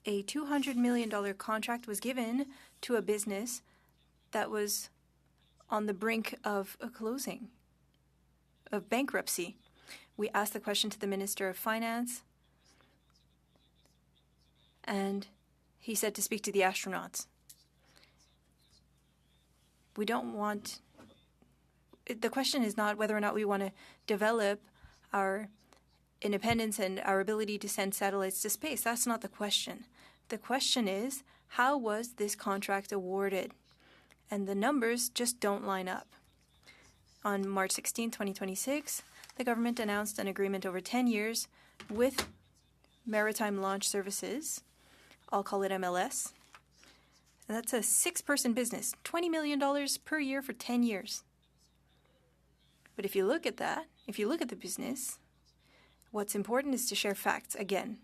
B: a $200 million contract was given to a business that was on the brink of a closing, of bankruptcy. We asked the question to the Minister of Finance, and he said to speak to the astronauts. We don't want... The question is not whether or not we want to develop our independence and our ability to send satellites to space. That's not the question. The question is, how was this contract awarded? And the numbers just don't line up. On March 16, 2026, the government announced an agreement over 10 years with Maritime Launch Services. I'll call it MLS. And that's a 6-person business, $20 million per year for 10 years. But if you look at that, if you look at the business, what's important is to share facts again.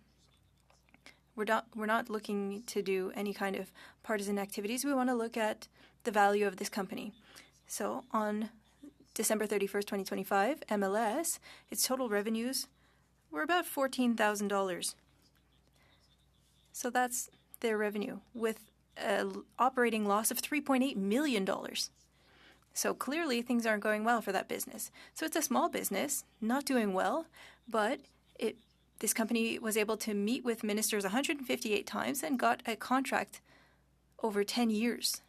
B: We're not looking to do any kind of partisan activities. We want to look at the value of this company. So on December 31st, 2025, MLS, its total revenues were about $14,000. So that's their revenue, with an operating loss of $3.8 million. So clearly things aren't going well for that business. So it's a small business, not doing well, but this company was able to meet with ministers 158 times and got a contract over 10 years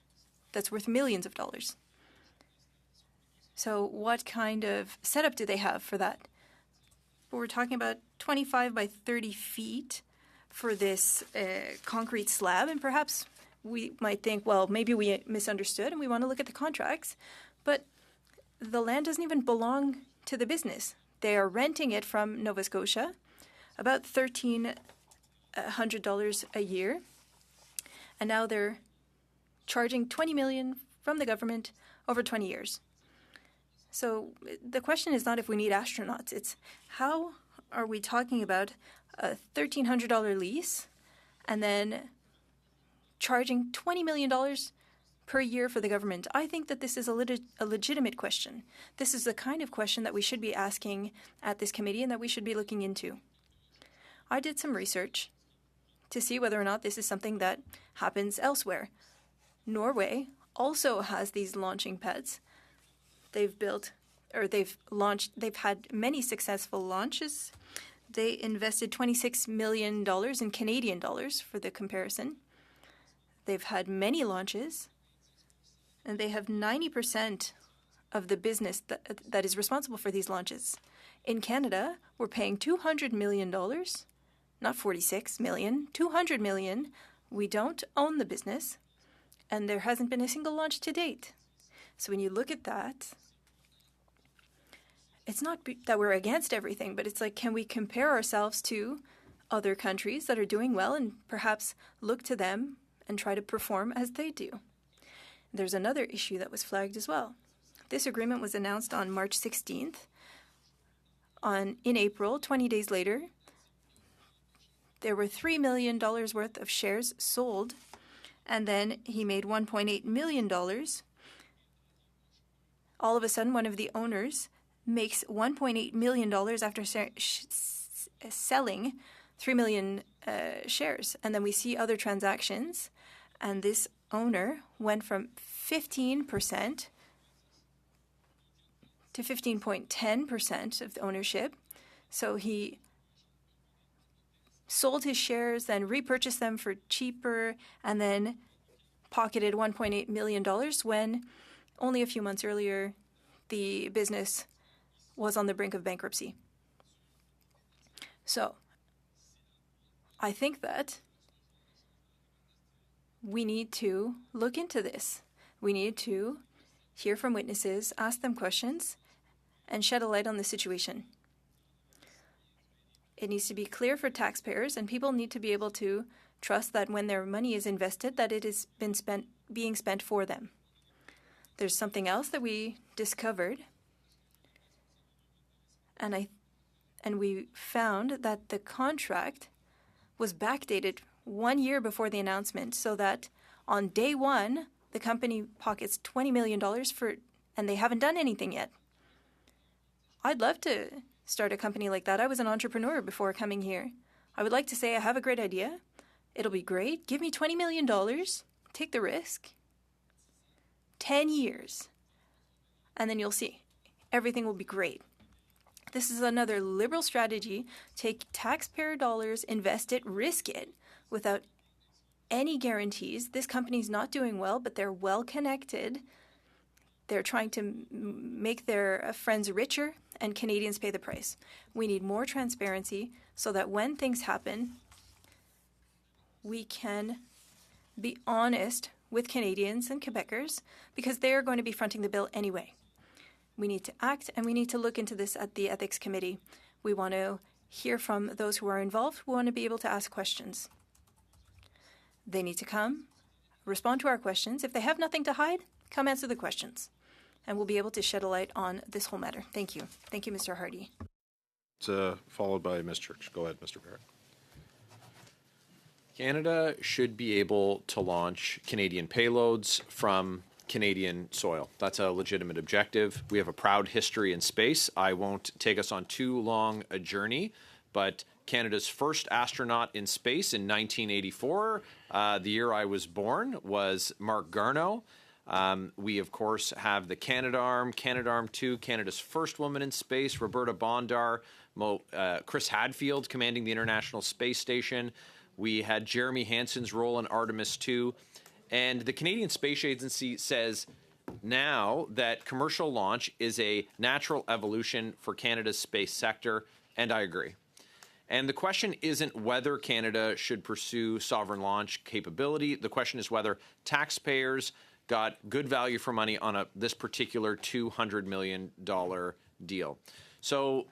B: that's worth millions of dollars. So what kind of setup do they have for that? Well, we're talking about 25 by 30 feet for this concrete slab, and perhaps we might think, well, maybe we misunderstood and we want to look at the contracts, but the land doesn't even belong to the business. They are renting it from Nova Scotia, about $1,300 a year, and now they're charging $20 million from the government over 20 years. So the question is not if we need astronauts, it's how are we talking about a $1,300 lease and then charging $20 million per year for the government? I think that this is a legitimate question. This is the kind of question that we should be asking at this committee and that we should be looking into. I did some research to see whether or not this is something that happens elsewhere. Norway also has these launching pads. They've had many successful launches. They invested $26 million in Canadian dollars for the comparison. They've had many launches, and they have 90% of the business that is responsible for these launches. In Canada, we're paying $200 million, not $46 million, $200 million. We don't own the business, and there hasn't been a single launch to date. So when you look at that, it's not that we're against everything, but it's like, can we compare ourselves to other countries that are doing well and perhaps look to them and try to perform as they do? There's another issue that was flagged as well. This agreement was announced on March 16th. In April, 20 days later, there were $3 million worth of shares sold, and then he made $1.8 million. All of a sudden, one of the owners makes $1.8 million after selling 3 million shares. And then we see other transactions, and this owner went from 15% to 15.10% of the ownership. So he sold his shares, then repurchased them for cheaper, and then pocketed $1.8 million when only a few months earlier the business was on the brink of bankruptcy. So I think that we need to look into this. We need to hear from witnesses, ask them questions, and shed a light on the situation. It needs to be clear for taxpayers, and people need to be able to trust that when their money is invested, that it has been being spent for them. There's something else that we discovered, and we found that the contract was backdated 1 year before the announcement, so that on day one, the company pockets $20 million and they haven't done anything yet. I'd love to start a company like that. I was an entrepreneur before coming here. I would like to say I have a great idea. It'll be great. Give me $20 million. Take the risk. 10 years. And then you'll see. Everything will be great. This is another liberal strategy. Take taxpayer dollars, invest it, risk it without any guarantees. This company's not doing well, but they're well connected. They're trying to make their friends richer, and Canadians pay the price. We need more transparency so that when things happen, we can be honest with Canadians and Quebecers, because they're going to be fronting the bill anyway. We need to act, and we need to look into this at the Ethics Committee. We want to hear from those who are involved. We want to be able to ask questions. They need to come, respond to our questions. If they have nothing to hide, come answer the questions, and we'll be able to shed a light on this whole matter. Thank you. Thank you, Mr. Hardy.
A: Followed by Ms. Church. Go ahead, Mr. Barrett.
D: Canada should be able to launch Canadian payloads from Canadian soil. That's a legitimate objective. We have a proud history in space. I won't take us on too long a journey, but Canada's first astronaut in space in 1984, the year I was born, was Mark Garneau. We, of course, have the Canadarm2, Canada's first woman in space, Roberta Bondar, Chris Hadfield commanding the International Space Station. We had Jeremy Hansen's role in Artemis 2. And the Canadian Space Agency says now that commercial launch is a natural evolution for Canada's space sector, and I agree. And the question isn't whether Canada should pursue sovereign launch capability. The question is whether taxpayers got good value for money on this particular $200 million deal. So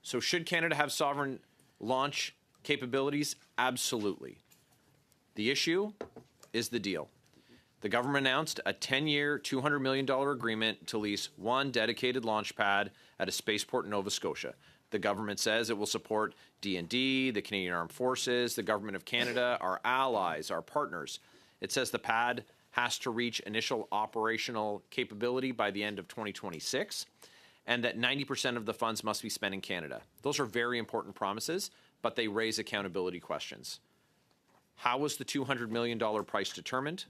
D: should Canada have sovereign launch capabilities? Absolutely. The issue is the deal. The government announced a 10-year, $200 million agreement to lease one dedicated launch pad at a spaceport in Nova Scotia. The government says it will support D&D, the Canadian Armed Forces, the Government of Canada, our allies, our partners. It says the pad has to reach initial operational capability by the end of 2026, and that 90% of the funds must be spent in Canada. Those are very important promises, but they raise accountability questions. How was the $200 million price determined?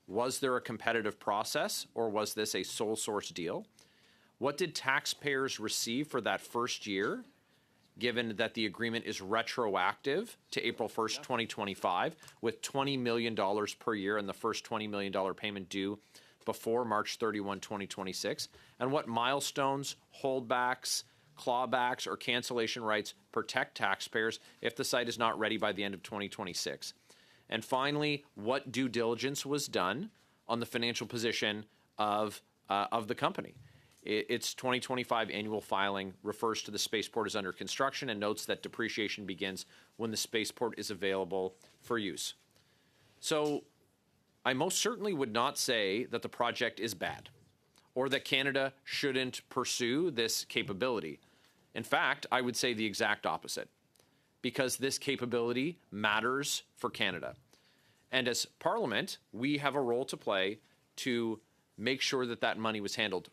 D: Was there a competitive process, or was this a sole source deal? What did taxpayers receive for that first year, given that the agreement is retroactive to April 1st, 2025, with $20 million per year and the first $20 million payment due before March 31, 2026? And what milestones, holdbacks, clawbacks, or cancellation rights protect taxpayers if the site is not ready by the end of 2026? And finally, what due diligence was done on the financial position of the company? Its 2025 annual filing refers to the spaceport as under construction and notes that depreciation begins when the spaceport is available for use. So I most certainly would not say that the project is bad or that Canada shouldn't pursue this capability. In fact, I would say the exact opposite, because this capability matters for Canada. And as Parliament, we have a role to play to make sure that that money was handled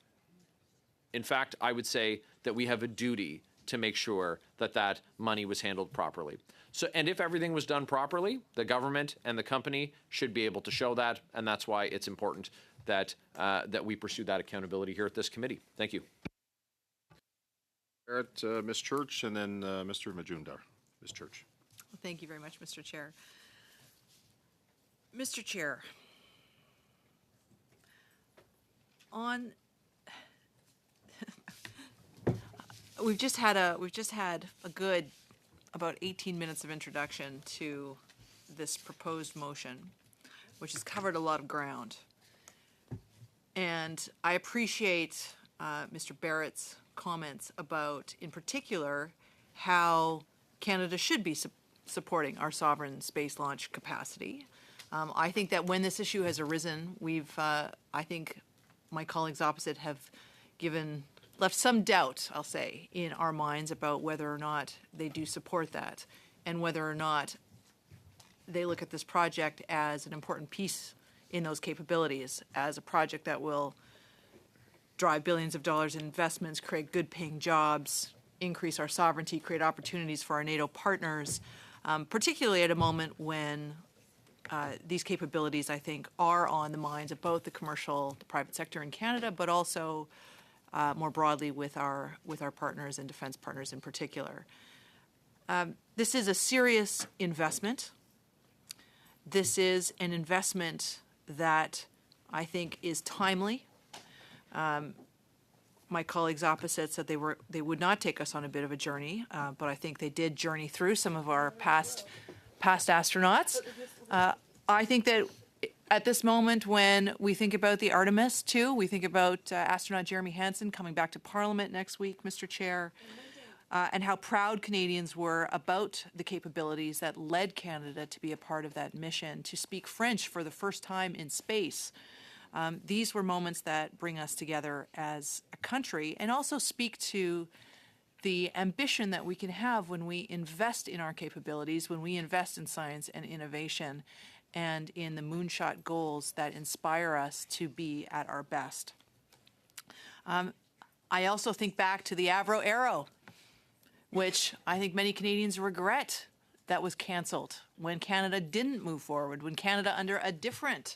D: In fact, I would say that we have a duty to make sure that that money was handled properly. So, and if everything was done properly, the government and the company should be able to show that, and that's why it's important that that we pursue that accountability here at this committee. Thank you.
A: Barrett, Ms. Church, and then Mr. Majumdar. Ms. Church.
N: Well, thank you very much, Mr. Chair. Mr. Chair, on we've just had a good about 18 minutes of introduction to this proposed motion, which has covered a lot of ground. And I appreciate Mr. Barrett's comments about, in particular, how Canada should be supporting our sovereign space launch capacity. I think that when this issue has arisen, I think my colleagues opposite have left some doubt, I'll say, in our minds about whether or not they do support that and whether or not they look at this project as an important piece in those capabilities, as a project that will drive billions of dollars in investments, create good-paying jobs, increase our sovereignty, create opportunities for our NATO partners, particularly at a moment when these capabilities, I think, are on the minds of both the commercial, the private sector in Canada, but also more broadly with our partners and defense partners in particular. This is a serious investment. This is an investment that I think is timely. My colleagues opposite said they would not take us on a bit of a journey, but I think they did journey through some of our past astronauts. I think that at this moment, when we think about the Artemis II, we think about astronaut Jeremy Hansen coming back to Parliament next week, Mr. Chair, and how proud Canadians were about the capabilities that led Canada to be a part of that mission, to speak French for the first time in space. These were moments that bring us together as a country and also speak to the ambition that we can have when we invest in our capabilities, when we invest in science and innovation, and in the moonshot goals that inspire us to be at our best. I also think back to the Avro Arrow, which I think many Canadians regret that was canceled when Canada didn't move forward, when Canada, under a different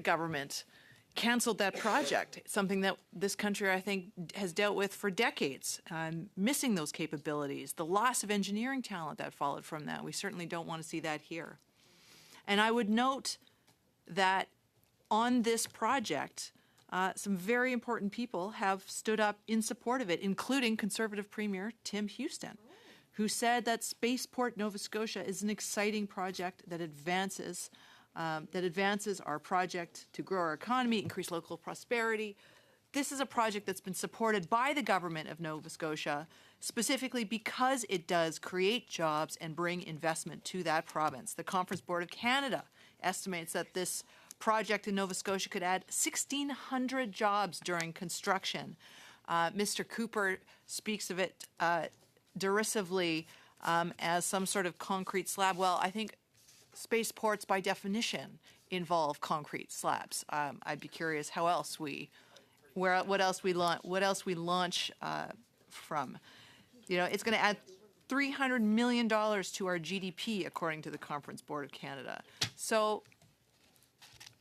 N: government, canceled that project, something that this country, I think, has dealt with for decades, missing those capabilities, the loss of engineering talent that followed from that. We certainly don't want to see that here. And I would note that on this project, some very important people have stood up in support of it, including Conservative Premier Tim Houston, who said that Spaceport Nova Scotia is an exciting project that advances our project to grow our economy, increase local prosperity. This is a project that's been supported by the government of Nova Scotia, specifically because it does create jobs and bring investment to that province. The Conference Board of Canada estimates that this project in Nova Scotia could add 1,600 jobs during construction. Mr. Cooper speaks of it derisively as some sort of concrete slab. Well, I think spaceports, by definition, involve concrete slabs. I'd be curious what else we launch from. You know, it's going to add $300 million to our GDP, according to the Conference Board of Canada. So,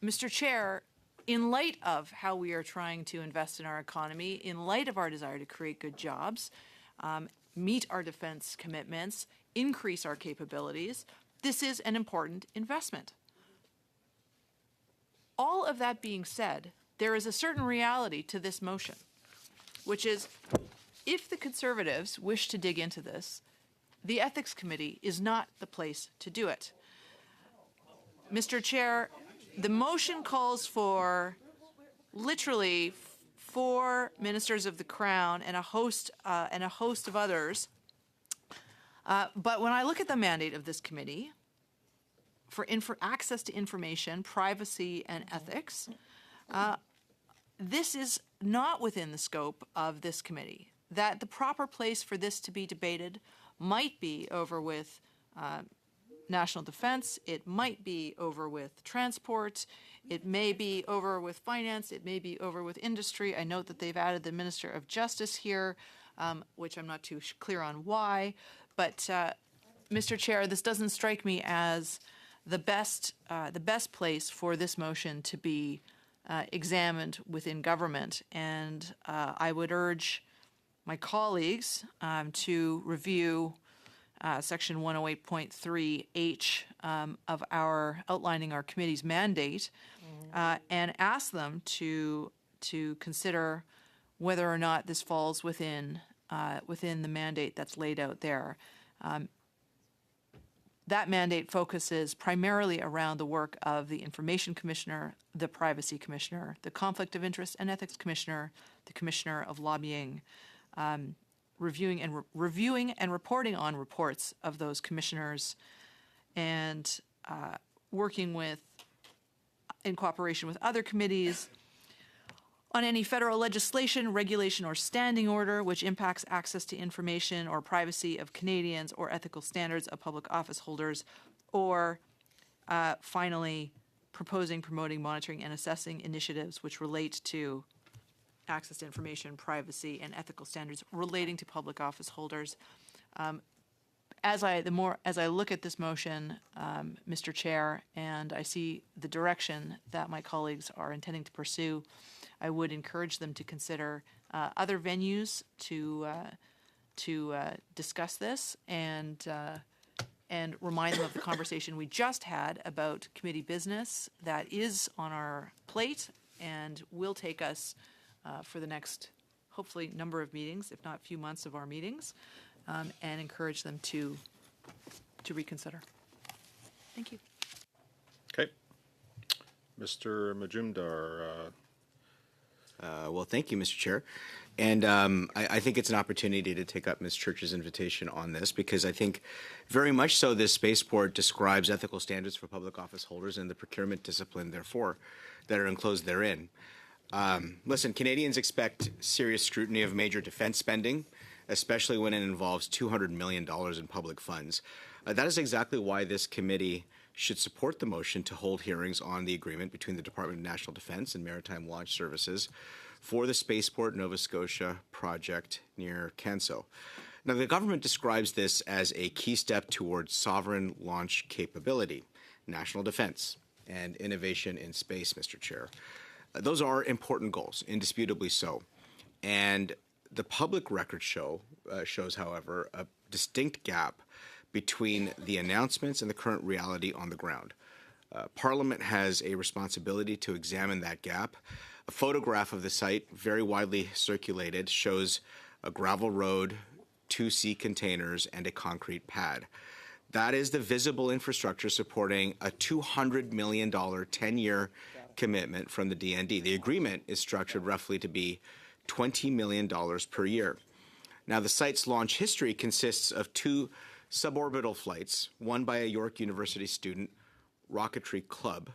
N: Mr. Chair, in light of how we are trying to invest in our economy, in light of our desire to create good jobs, meet our defense commitments, increase our capabilities, this is an important investment. All of that being said, there is a certain reality to this motion, which is if the Conservatives wish to dig into this, the Ethics Committee is not the place to do it. Mr. Chair, the motion calls for literally 4 ministers of the Crown and a host of others. But when I look at the mandate of this committee for access to information, privacy, and ethics, this is not within the scope of this committee. That the proper place for this to be debated might be over with national defense. It might be over with transport. It may be over with finance. It may be over with industry. I note that they've added the Minister of Justice here, which I'm not too clear on why. But, Mr. Chair, this doesn't strike me as the best place for this motion to be examined within government. And I would urge my colleagues to review Section 108.3H of our outlining our committee's mandate, and ask them to consider whether or not this falls within the mandate that's laid out there. That mandate focuses primarily around the work of the Information Commissioner, the Privacy Commissioner, the Conflict of Interest and Ethics Commissioner, the Commissioner of Lobbying, reviewing and reporting on reports of those commissioners, and working in cooperation with other committees on any federal legislation, regulation, or standing order which impacts access to information or privacy of Canadians or ethical standards of public office holders, or finally, proposing, promoting, monitoring, and assessing initiatives which relate to access to information, privacy, and ethical standards relating to public office holders. As I look at this motion, Mr. Chair, and I see the direction that my colleagues are intending to pursue, I would encourage them to consider other venues to discuss this, and remind them of the conversation we just had about committee business that is on our plate and will take us for the next, hopefully, number of meetings, if not few months of our meetings, and encourage them to reconsider. Thank you.
A: Okay. Mr. Majumdar.
O: Well, thank you, Mr. Chair. And I think it's an opportunity to take up Ms. Church's invitation on this, because I think very much so this spaceport describes ethical standards for public office holders and the procurement discipline, therefore, that are enclosed therein. Listen, Canadians expect serious scrutiny of major defense spending, especially when it involves $200 million in public funds. That is exactly why this committee should support the motion to hold hearings on the agreement between the Department of National Defense and Maritime Launch Services for the Spaceport Nova Scotia project near Canso. Now, the government describes this as a key step towards sovereign launch capability, national defense, and innovation in space, Mr. Chair. Those are important goals, indisputably so. And the public record shows, however, a distinct gap between the announcements and the current reality on the ground. Parliament has a responsibility to examine that gap. A photograph of the site, very widely circulated, shows a gravel road, 2 sea containers, and a concrete pad. That is the visible infrastructure supporting a $200 million 10-year commitment from the DND. The agreement is structured roughly to be $20 million per year. Now, the site's launch history consists of 2 suborbital flights, one by a York University student, Rocketry Club,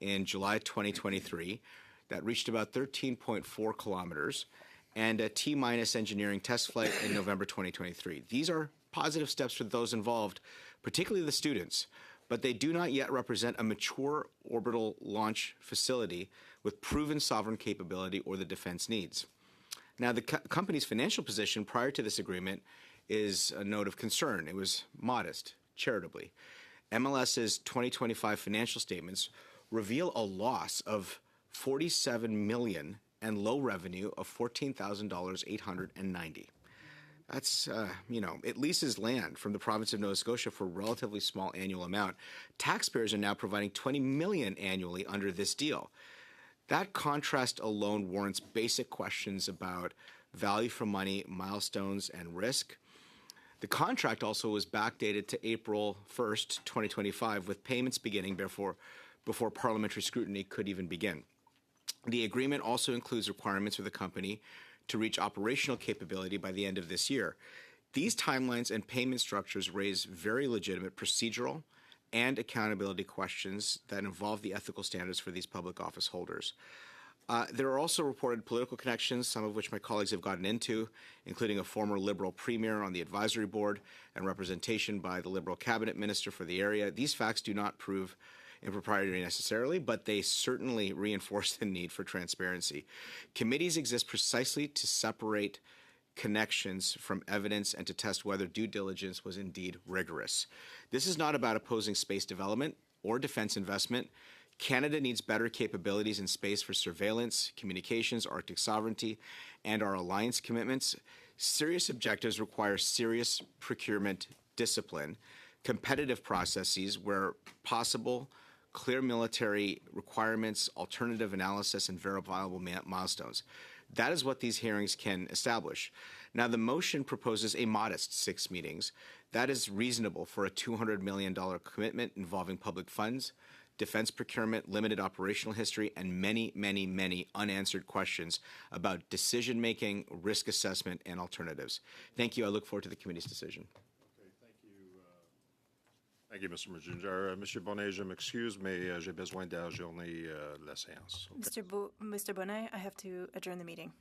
O: in July 2023, that reached about 13.4 kilometers, and a T-minus engineering test flight in November 2023. These are positive steps for those involved, particularly the students, but they do not yet represent a mature orbital launch facility with proven sovereign capability or the defense needs. Now, the company's financial position prior to this agreement is a note of concern. It was modest, charitably. MLS's 2025 financial statements reveal a loss of $47 million and low revenue of $14,890. That's, it leases land from the province of Nova Scotia for a relatively small annual amount. Taxpayers are now providing $20 million annually under this deal. That contrast alone warrants basic questions about value for money, milestones, and risk. The contract also was backdated to April 1st, 2025, with payments beginning before parliamentary scrutiny could even begin. The agreement also includes requirements for the company to reach operational capability by the end of this year. These timelines and payment structures raise very legitimate procedural and accountability questions that involve the ethical standards for these public office holders. There are also reported political connections, some of which my colleagues have gotten into, including a former Liberal premier on the advisory board and representation by the Liberal cabinet minister for the area. These facts do not prove impropriety necessarily, but they certainly reinforce the need for transparency. Committees exist precisely to separate connections from evidence and to test whether due diligence was indeed rigorous. This is not about opposing space development or defense investment. Canada needs better capabilities in space for surveillance, communications, Arctic sovereignty, and our alliance commitments. Serious objectives require serious procurement discipline, competitive processes where possible, clear military requirements, alternative analysis, and verifiable milestones. That is what these hearings can establish. Now, the motion proposes a modest 6 meetings. That is reasonable for a $200 million commitment involving public funds, defense procurement, limited operational history, and many, many, many unanswered questions about decision-making, risk assessment, and alternatives. Thank you. I look forward to the committee's decision.
A: Okay, thank you, Mr. Majumdar. Monsieur Bonnet, je m'excuse, mais j'ai besoin d'adjourner la séance. Okay.
B: Mr. Bonnet, I have to adjourn the meeting.